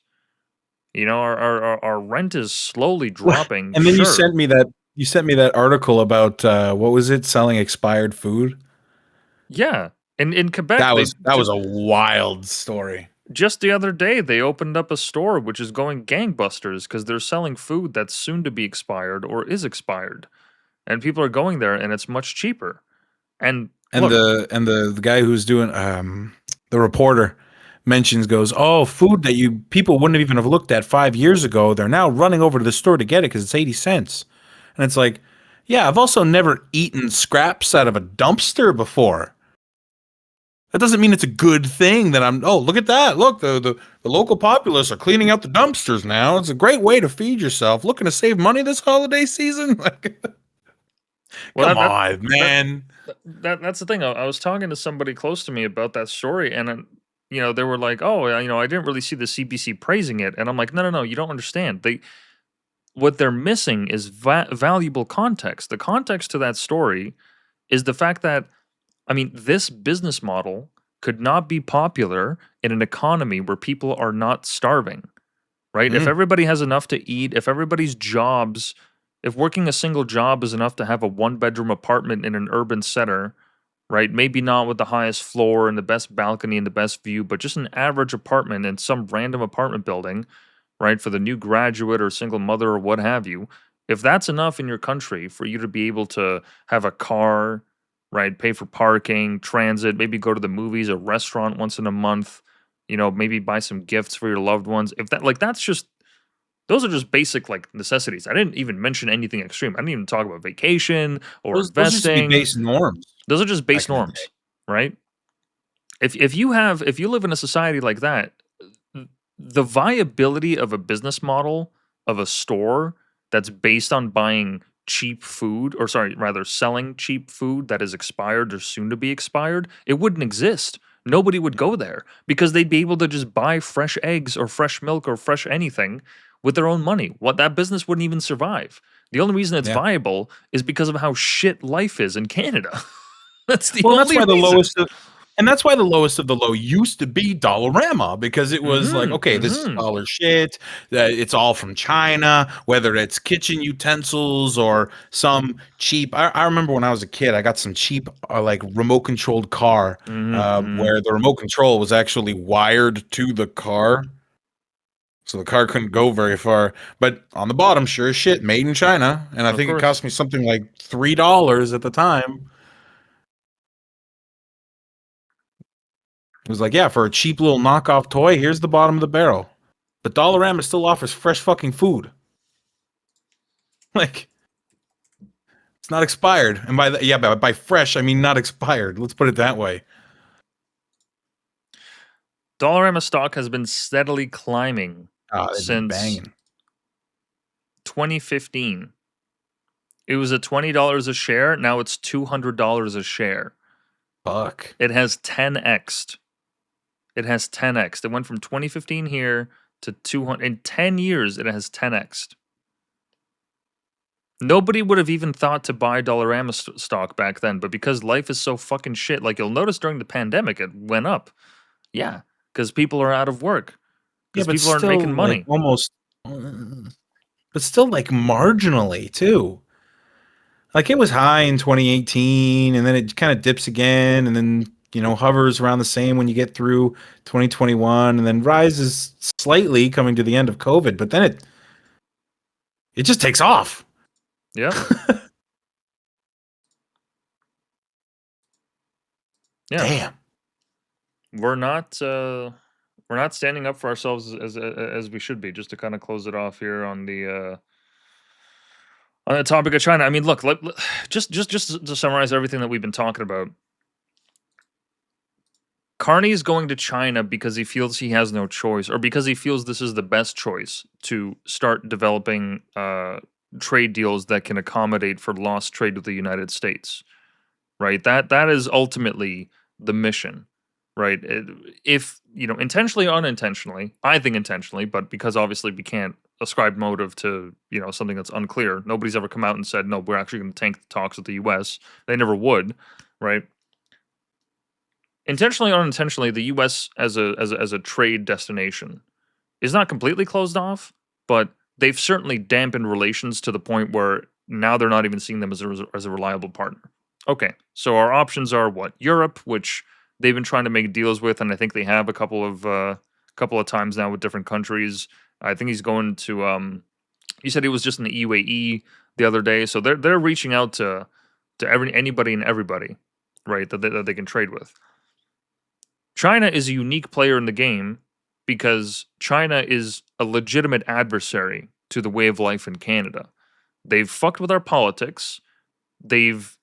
You know, our rent is slowly dropping. And then you sent me that article about what was it, selling expired food? Yeah. In Quebec, that was a wild story. Just the other day, they opened up a store which is going gangbusters because they're selling food that's soon to be expired or is expired, and people are going there, and it's much cheaper. And the guy who's doing the reporter goes, "Oh, food that people wouldn't even have looked at 5 years ago, they're now running over to the store to get it because it's 80 cents." And it's like, yeah, I've also never eaten scraps out of a dumpster before. That doesn't mean it's a good thing that look at that. Look, the local populace are cleaning out the dumpsters now. It's a great way to feed yourself. Looking to save money this holiday season? Come on, man. That's the thing. I was talking to somebody close to me about that story, and they were like, "Oh, I didn't really see the CBC praising it." And I'm like, "No, you don't understand. What they're missing is valuable context. The context to that story is the fact that, I mean, this business model could not be popular in an economy where people are not starving, right? If everybody has enough to eat, if working a single job is enough to have a 1-bedroom apartment in an urban center, right? Maybe not with the highest floor and the best balcony and the best view, but just an average apartment in some random apartment building, right? For the new graduate or single mother or what have you. If that's enough in your country for you to be able to have a car, right, pay for parking, transit, maybe go to the movies, a restaurant once in a month, maybe buy some gifts for your loved ones. If that, like, those are just basic, like, necessities. I didn't even mention anything extreme. I didn't even talk about vacation or investing. Those used to be base norms. Those are just base norms, right? If you live in a society like that, the viability of a business model of a store that's based on buying cheap food, or selling cheap food that is expired or soon to be expired, it wouldn't exist. Nobody would go there because they'd be able to just buy fresh eggs or fresh milk or fresh anything with their own money. That business wouldn't even survive. The only reason it's viable is because of how shit life is in Canada. That's the only reason. And that's why the lowest of the low used to be Dollarama, because it was like, okay, this is dollar shit. It's all from China, whether it's kitchen utensils or some cheap. I remember when I was a kid, I got some cheap, like remote controlled car, where the remote control was actually wired to the car. So the car couldn't go very far. But on the bottom, sure as shit, made in China. And I think it cost me something like $3 at the time. It was like, yeah, for a cheap little knockoff toy, here's the bottom of the barrel. But Dollarama still offers fresh fucking food. Like, it's not expired. And by fresh, I mean not expired. Let's put it that way. Dollarama stock has been steadily climbing since 2015. It was at $20 a share. Now it's $200 a share. Fuck. It has 10x'd. It has 10x'd. It went from 2015 here to 200. In 10 years, it has 10x'd. Nobody would have even thought to buy Dollarama stock back then, but because life is so fucking shit, like you'll notice during the pandemic, it went up. Yeah, because people are out of work. Because people aren't making money. Like, almost, but still like marginally too. Like it was high in 2018, and then it kind of dips again, and then hovers around the same when you get through 2021, and then rises slightly coming to the end of COVID, but then it just takes off. Yeah. Yeah. Damn. We're not standing up for ourselves as we should be. Just to kind of close it off here on the topic of China. I mean, look, just to summarize everything that we've been talking about. Carney's going to China because he feels he has no choice, or because he feels this is the best choice to start developing trade deals that can accommodate for lost trade with the United States. Right? That is ultimately the mission. Right? If, intentionally or unintentionally, I think intentionally, but because obviously we can't ascribe motive to, something that's unclear. Nobody's ever come out and said, no, we're actually going to tank the talks with the U.S. They never would, right? Intentionally or unintentionally, the U.S. as a trade destination is not completely closed off, but they've certainly dampened relations to the point where now they're not even seeing them as a reliable partner. Okay, so our options are what? Europe, which they've been trying to make deals with, and I think they have a couple of times now with different countries. I think he's going to. He said he was just in the UAE the other day, so they're reaching out to anybody and everybody, right? That they can trade with. China is a unique player in the game because China is a legitimate adversary to the way of life in Canada. They've fucked with our politics. They've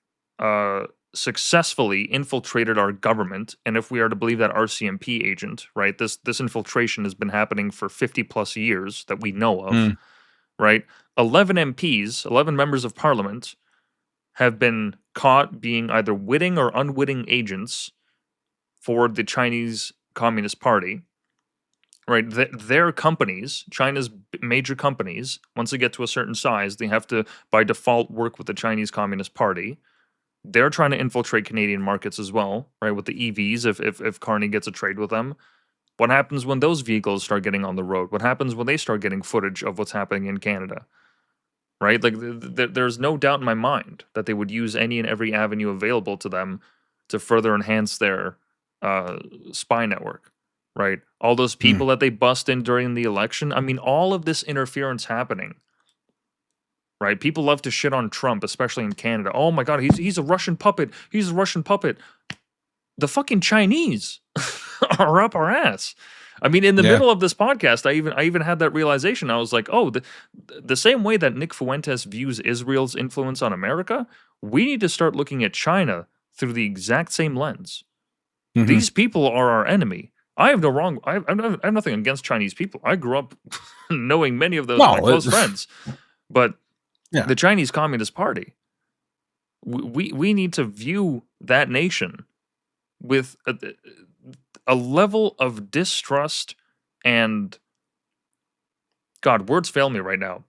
successfully infiltrated our government, and if we are to believe that RCMP agent, right, this infiltration has been happening for 50 plus years that we know of, right? 11 MPs, 11 members of parliament, have been caught being either witting or unwitting agents for the Chinese Communist Party, right? Their companies, China's major companies, once they get to a certain size, they have to, by default, work with the Chinese Communist Party. They're trying to infiltrate Canadian markets as well, right? With the EVs, if Carney gets a trade with them. What happens when those vehicles start getting on the road? What happens when they start getting footage of what's happening in Canada? Right? Like, there's no doubt in my mind that they would use any and every avenue available to them to further enhance their spy network, right? All those people that they bust in during the election. I mean, all of this interference happening, right? People love to shit on Trump, especially in Canada. Oh my God, he's a Russian puppet. He's a Russian puppet. The fucking Chinese are up our ass. I mean, in the middle of this podcast, I even had that realization. I was like, oh, the same way that Nick Fuentes views Israel's influence on America, we need to start looking at China through the exact same lens. These people are our enemy. I have nothing against Chinese people. I grew up knowing many of those my close friends. But the Chinese Communist Party, we need to view that nation with a level of distrust and, God, words fail me right now,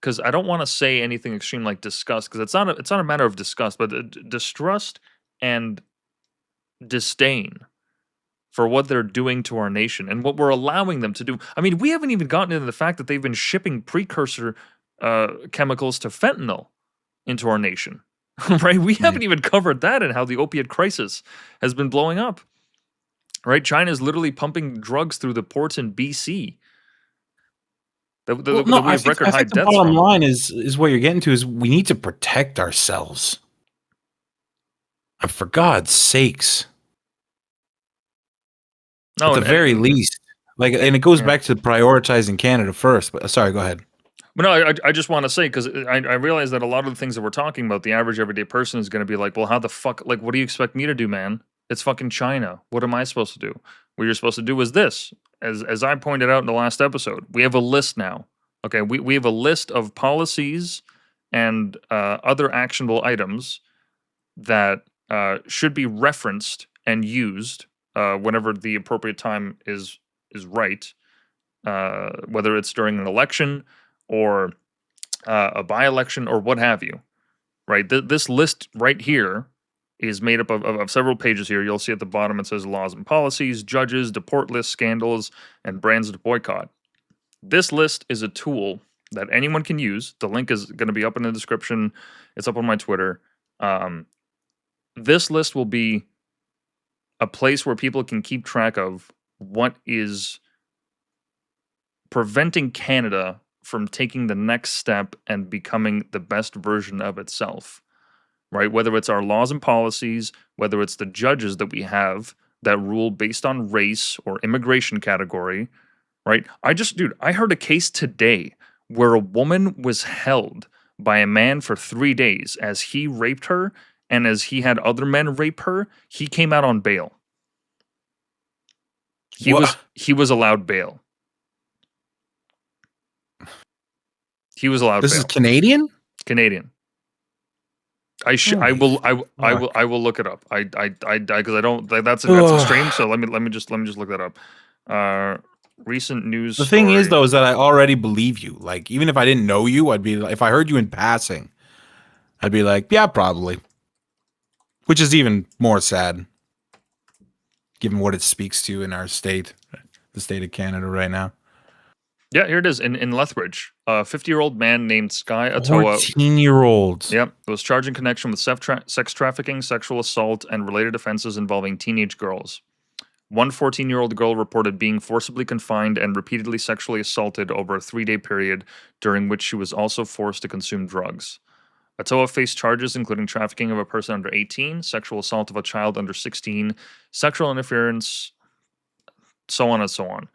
because I don't want to say anything extreme like disgust, because it's not a matter of disgust, but distrust and disdain for what they're doing to our nation and what we're allowing them to do. I mean, we haven't even gotten into the fact that they've been shipping precursor chemicals to fentanyl into our nation, right? We haven't even covered that and how the opiate crisis has been blowing up, right? China is literally pumping drugs through the ports in BC. I we think, have record I high think the deaths bottom from. line is what you're getting to is we need to protect ourselves. And for God's sakes. No, At the very least. Like, and it goes back to prioritizing Canada first. But sorry, go ahead. But no, I just want to say, because I realize that a lot of the things that we're talking about, the average everyday person is going to be like, well, how the fuck, like, what do you expect me to do, man? It's fucking China. What am I supposed to do? What you're supposed to do is this. As I pointed out in the last episode, we have a list now. Okay, we have a list of policies and other actionable items that should be referenced and used whenever the appropriate time is right, whether it's during an election or a by-election or what have you, right? This list right here is made up of several pages here. You'll see at the bottom it says laws and policies, judges, deport lists, scandals, and brands to boycott. This list is a tool that anyone can use. The link is going to be up in the description. It's up on my Twitter. This list will be a place where people can keep track of what is preventing Canada from taking the next step and becoming the best version of itself, right? Whether it's our laws and policies, whether it's the judges that we have that rule based on race or immigration category, right? I heard a case today where a woman was held by a man for 3 days as he raped her, and as he had other men rape her, he came out on bail. He was allowed bail. He was allowed. This bail. is Canadian. Canadian. I will look it up. Because I don't. That's extreme. So let me just look that up. Recent news. The thing is, though, is that I already believe you. Like, even if I didn't know you, I'd be like, if I heard you in passing, I'd be like, yeah, probably. Which is even more sad, given what it speaks to in our state, the state of Canada right now. Yeah, here it is in Lethbridge. A 50-year-old man named Sky Atoa. 14-year-olds. Yep, was charged in connection with sex trafficking, sexual assault, and related offenses involving teenage girls. One 14-year-old girl reported being forcibly confined and repeatedly sexually assaulted over a 3-day period, during which she was also forced to consume drugs. Atoa faced charges including trafficking of a person under 18, sexual assault of a child under 16, sexual interference, so on and so on.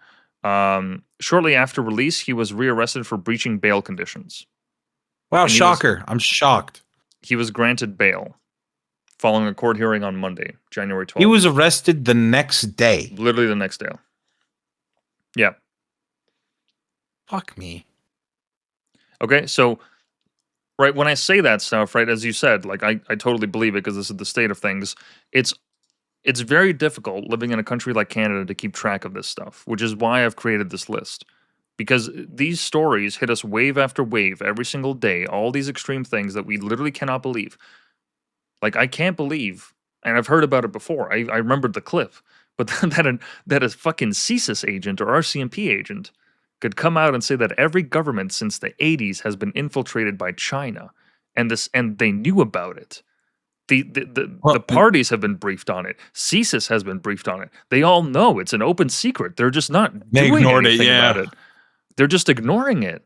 Shortly after release, he was rearrested for breaching bail conditions. Wow, shocker. I'm shocked. He was granted bail following a court hearing on Monday, January 12th. He was arrested the next day. Literally the next day. Yeah. Fuck me. Okay, so, right, when I say that stuff, right, as you said, like, I totally believe it because this is the state of things. It's very difficult living in a country like Canada to keep track of this stuff, which is why I've created this list. Because these stories hit us wave after wave every single day, all these extreme things that we literally cannot believe. Like, I can't believe, and I've heard about it before, I remembered the clip, but that a fucking CSIS agent or RCMP agent could come out and say that every government since the 80s has been infiltrated by China, and they knew about it. The parties have been briefed on it. CSIS has been briefed on it. They all know it's an open secret. They're just not doing anything about it. They're just ignoring it.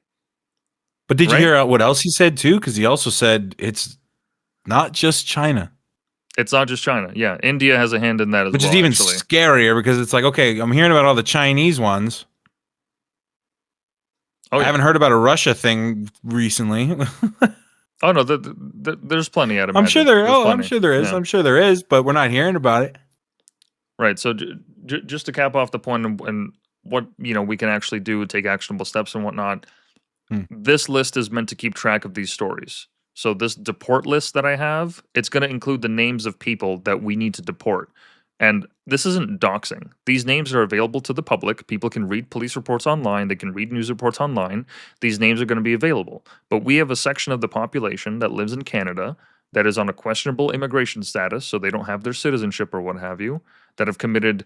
But did you hear what else he said too? Because he also said it's not just China. It's not just China. Yeah, India has a hand in that as well. Which is even actually scarier because it's like, okay, I'm hearing about all the Chinese ones. I haven't heard about a Russia thing recently. Oh no, there's plenty out of. I'm sure there is. I'm sure there is, but we're not hearing about it. Right. So just to cap off the point and what we can actually do, take actionable steps and whatnot. This list is meant to keep track of these stories. So this deport list that I have, it's going to include the names of people that we need to deport. And this isn't doxing. These names are available to the public. People can read police reports online. They can read news reports online. These names are going to be available. But we have a section of the population that lives in Canada that is on a questionable immigration status, so they don't have their citizenship or what have you, that have committed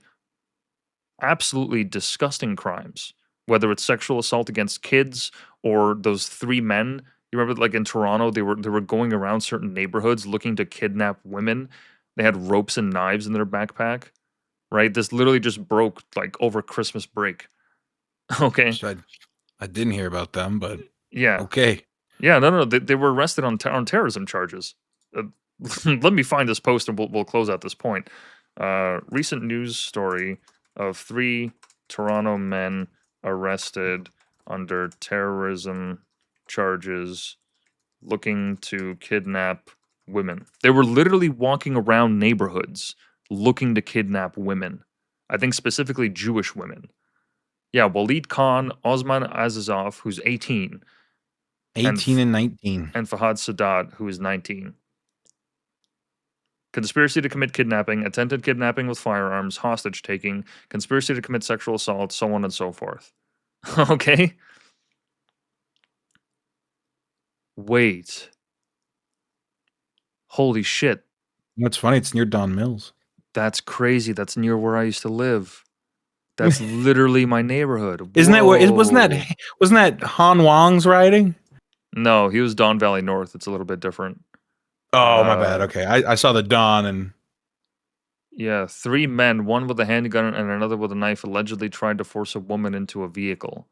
absolutely disgusting crimes, whether it's sexual assault against kids or those 3 men. You remember, like in Toronto, they were going around certain neighborhoods looking to kidnap women. They had ropes and knives in their backpack, right? This literally just broke like over Christmas break. Okay. So I didn't hear about them, but Yeah. okay. Yeah. No. They were arrested on terrorism charges. Let me find this post and we'll close out this point. Recent news story of 3 Toronto men arrested under terrorism charges looking to kidnap women. They were literally walking around neighborhoods looking to kidnap women. I think specifically Jewish women. Yeah, Walid Khan, Osman Azizov, who's 18, 18 and 19. and Fahad Sadat, who is 19. Conspiracy to commit kidnapping, attempted kidnapping with firearms, hostage taking, conspiracy to commit sexual assault, so on and so forth. Okay? Wait. Holy shit. What's funny? It's near Don Mills. That's crazy. That's near where I used to live. That's literally my neighborhood. Isn't that where? Wasn't Whoa. that Han Wang's riding? No, he was Don Valley North. It's a little bit different. Oh, my bad. Okay, I saw the Don and Yeah, 3 men, one with a handgun and another with a knife, allegedly tried to force a woman into a vehicle.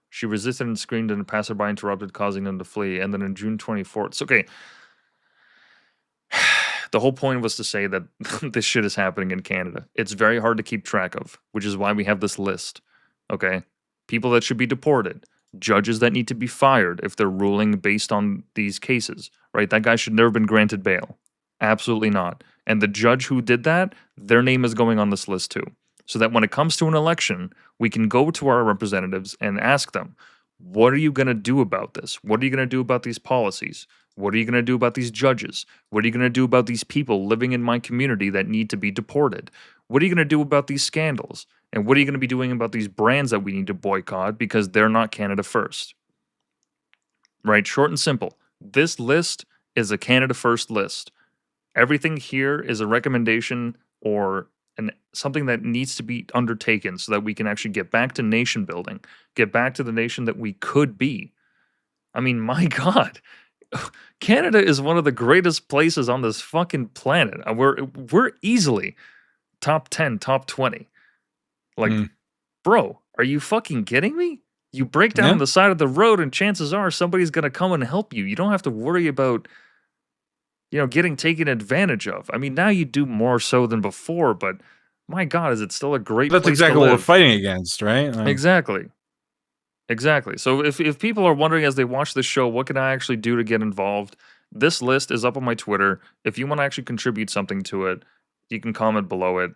She resisted and screamed, and a passerby interrupted, causing them to flee. And then on June 24th, so, okay, the whole point was to say that this shit is happening in Canada. It's very hard to keep track of, which is why we have this list. Okay, people that should be deported, judges that need to be fired if they're ruling based on these cases. Right, that guy should never have been granted bail. Absolutely not. And the judge who did that, their name is going on this list too. So that when it comes to an election, we can go to our representatives and ask them, what are you going to do about this? What are you going to do about these policies? What are you going to do about these judges? What are you going to do about these people living in my community that need to be deported? What are you going to do about these scandals? And what are you going to be doing about these brands that we need to boycott because they're not Canada first? Right? Short and simple. This list is a Canada first list. Everything here is a recommendation or something that needs to be undertaken so that we can actually get back to nation building, get back to the nation that we could be. I mean, my God, Canada is one of the greatest places on this fucking planet. We're easily top 10, top 20. Like, bro, are you fucking kidding me? You break down the side of the road and chances are somebody's going to come and help you. You don't have to worry about, getting taken advantage of. I mean, now you do more so than before, but my God, is it still a great place that's exactly to what we're live? fighting against, right? Like, Exactly. So if people are wondering as they watch this show, what can I actually do to get involved? This list is up on my Twitter. If you want to actually contribute something to it, you can comment below it.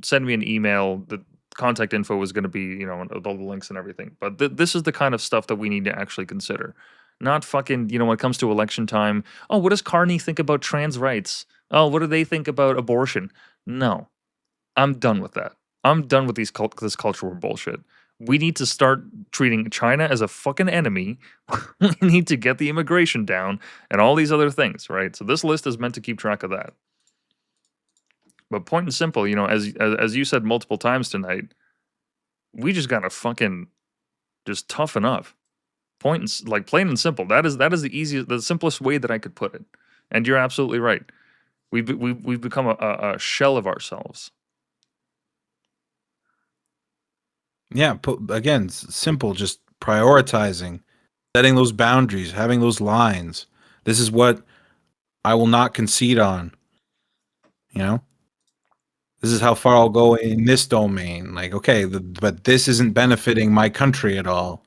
Send me an email. The contact info is going to be, all the links and everything. But this is the kind of stuff that we need to actually consider. Not fucking, when it comes to election time, oh, what does Carney think about trans rights? Oh, what do they think about abortion? No. I'm done with that. I'm done with this cultural bullshit. We need to start treating China as a fucking enemy. We need to get the immigration down and all these other things, right? So this list is meant to keep track of that. But point and simple, as you said multiple times tonight, we just gotta fucking just toughen up. Plain and simple. That is the simplest way that I could put it. And you're absolutely right. We've become a shell of ourselves. Yeah, again, simple, just prioritizing, setting those boundaries, having those lines. This is what I will not concede on. This is how far I'll go in this domain. Like, okay, but this isn't benefiting my country at all.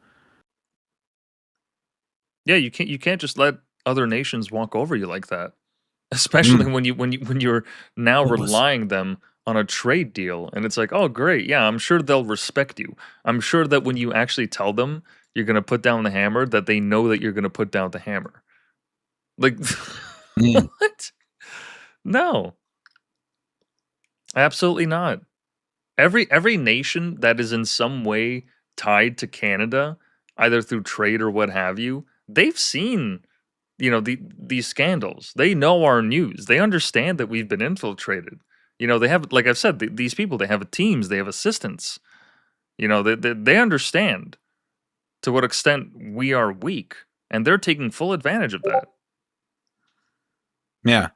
Yeah, you can't just let other nations walk over you like that. Especially when you're now relying them on a trade deal, and it's like, oh great, yeah, I'm sure they'll respect you. I'm sure that when you actually tell them you're gonna put down the hammer, that they know that you're gonna put down the hammer. Like, what? No, absolutely not. Every nation that is in some way tied to Canada, either through trade or what have you, they've seen these scandals. They know our news. They understand that we've been infiltrated. They have, like I've said, these people, they have teams, they have assistants. They understand to what extent we are weak, and they're taking full advantage of that. Yeah.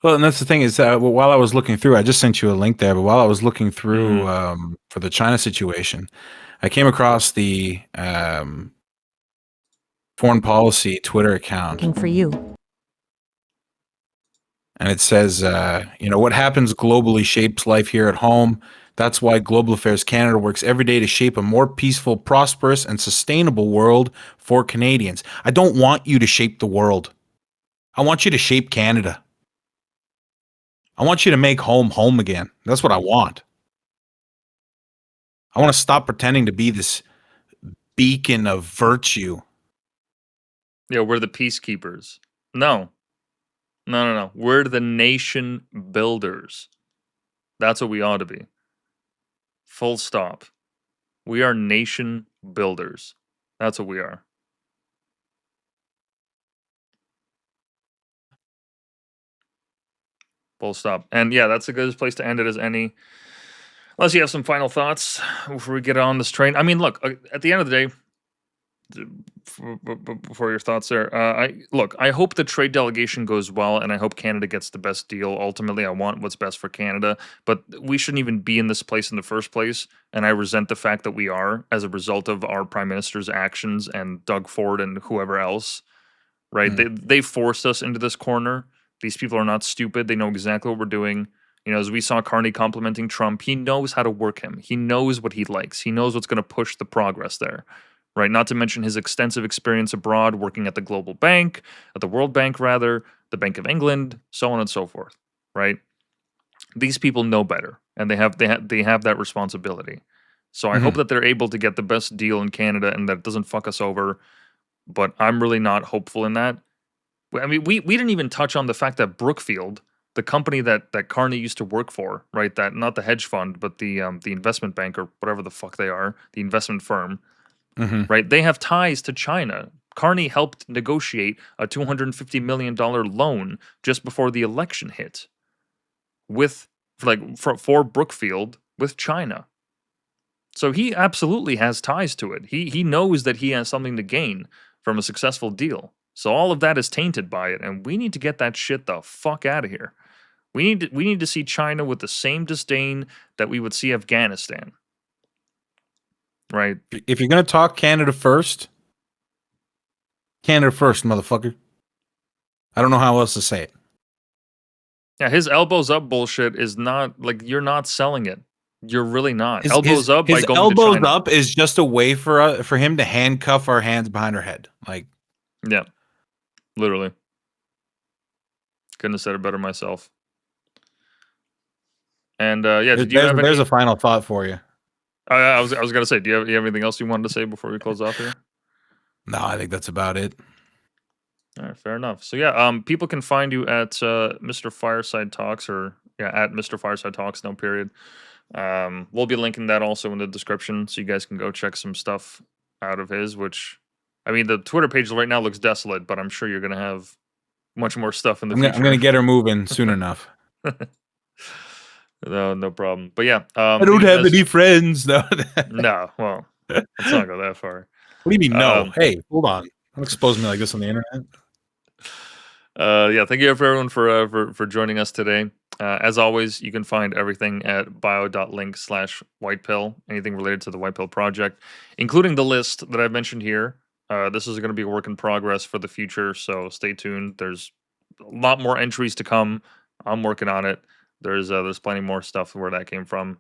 Well, and that's the thing is, while I was looking through, I just sent you a link there, but while I was looking through for the China situation, I came across the foreign policy Twitter account. For you. And it says, what happens globally shapes life here at home. That's why Global Affairs Canada works every day to shape a more peaceful, prosperous, and sustainable world for Canadians. I don't want you to shape the world. I want you to shape Canada. I want you to make home home again. That's what I want. I want to stop pretending to be this beacon of virtue. Yeah, we're the peacekeepers. No. We're the nation builders. That's what we ought to be. Full stop. We are nation builders. That's what we are. Full stop. And yeah, that's a good place to end it as any. Unless you have some final thoughts before we get on this train. I mean, look, at the end of the day, before your thoughts there, I hope the trade delegation goes well, and I hope Canada gets the best deal. Ultimately, I want what's best for Canada, but we shouldn't even be in this place in the first place, and I resent the fact that we are as a result of our Prime Minister's actions and Doug Ford and whoever else, right? They forced us into this corner. These people are not stupid. They know exactly what we're doing. As we saw Carney complimenting Trump, he knows how to work him. He knows what he likes. He knows what's going to push the progress there. Right, not to mention his extensive experience abroad, working at the Global Bank, at the World Bank rather, the Bank of England, so on and so forth. Right, these people know better, and they have that responsibility. So I hope that they're able to get the best deal in Canada, and that it doesn't fuck us over. But I'm really not hopeful in that. I mean, we didn't even touch on the fact that Brookfield, the company that Carney used to work for, right? That not the hedge fund, but the investment bank or whatever the fuck they are, the investment firm. Right, they have ties to China. Carney helped negotiate a $250 million loan just before the election hit, for Brookfield with China. So he absolutely has ties to it. He knows that he has something to gain from a successful deal. So all of that is tainted by it, and we need to get that shit the fuck out of here. We need to see China with the same disdain that we would see Afghanistan. Right. If you're going to talk Canada first, motherfucker. I don't know how else to say it. Yeah, his elbows up bullshit is not, like, you're not selling it. You're really not. His elbows up by going elbows to China. up is just a way for him to handcuff our hands behind our head. Like, yeah, literally. Couldn't have said it better myself. And yeah, did you have there's a final thought for you. I was gonna say, do you have anything else you wanted to say before we close off here? No, I think that's about it. All right, fair enough. So yeah, people can find you at Mr. Fireside Talks, or at Mr. Fireside Talks, no period. We'll be linking that also in the description, so you guys can go check some stuff out of his. Which, I mean, the Twitter page right now looks desolate, but I'm sure you're gonna have much more stuff in the future. I'm gonna get her moving soon enough. No problem. But yeah, I don't have any friends. No, no. Well, let's not go that far. What do you mean no? Hey, hold on. Don't expose me like this on the internet. Yeah, thank you for everyone for joining us today. As always, you can find everything at bio.link/whitepill, anything related to the Whitepill project, including the list that I've mentioned here. This is going to be a work in progress for the future, so stay tuned. There's a lot more entries to come. I'm working on it. There's plenty more stuff where that came from.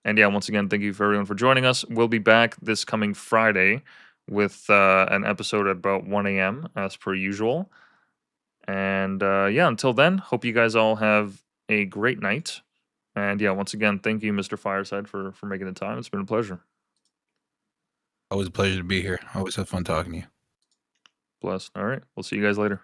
And yeah, once again, thank you for everyone for joining us. We'll be back this coming Friday with an episode at about 1 a.m. as per usual. And yeah, until then, hope you guys all have a great night. And yeah, once again, thank you, Mr. Fireside, for making the time. It's been a pleasure. Always a pleasure to be here. Always have fun talking to you. Bless. All right. We'll see you guys later.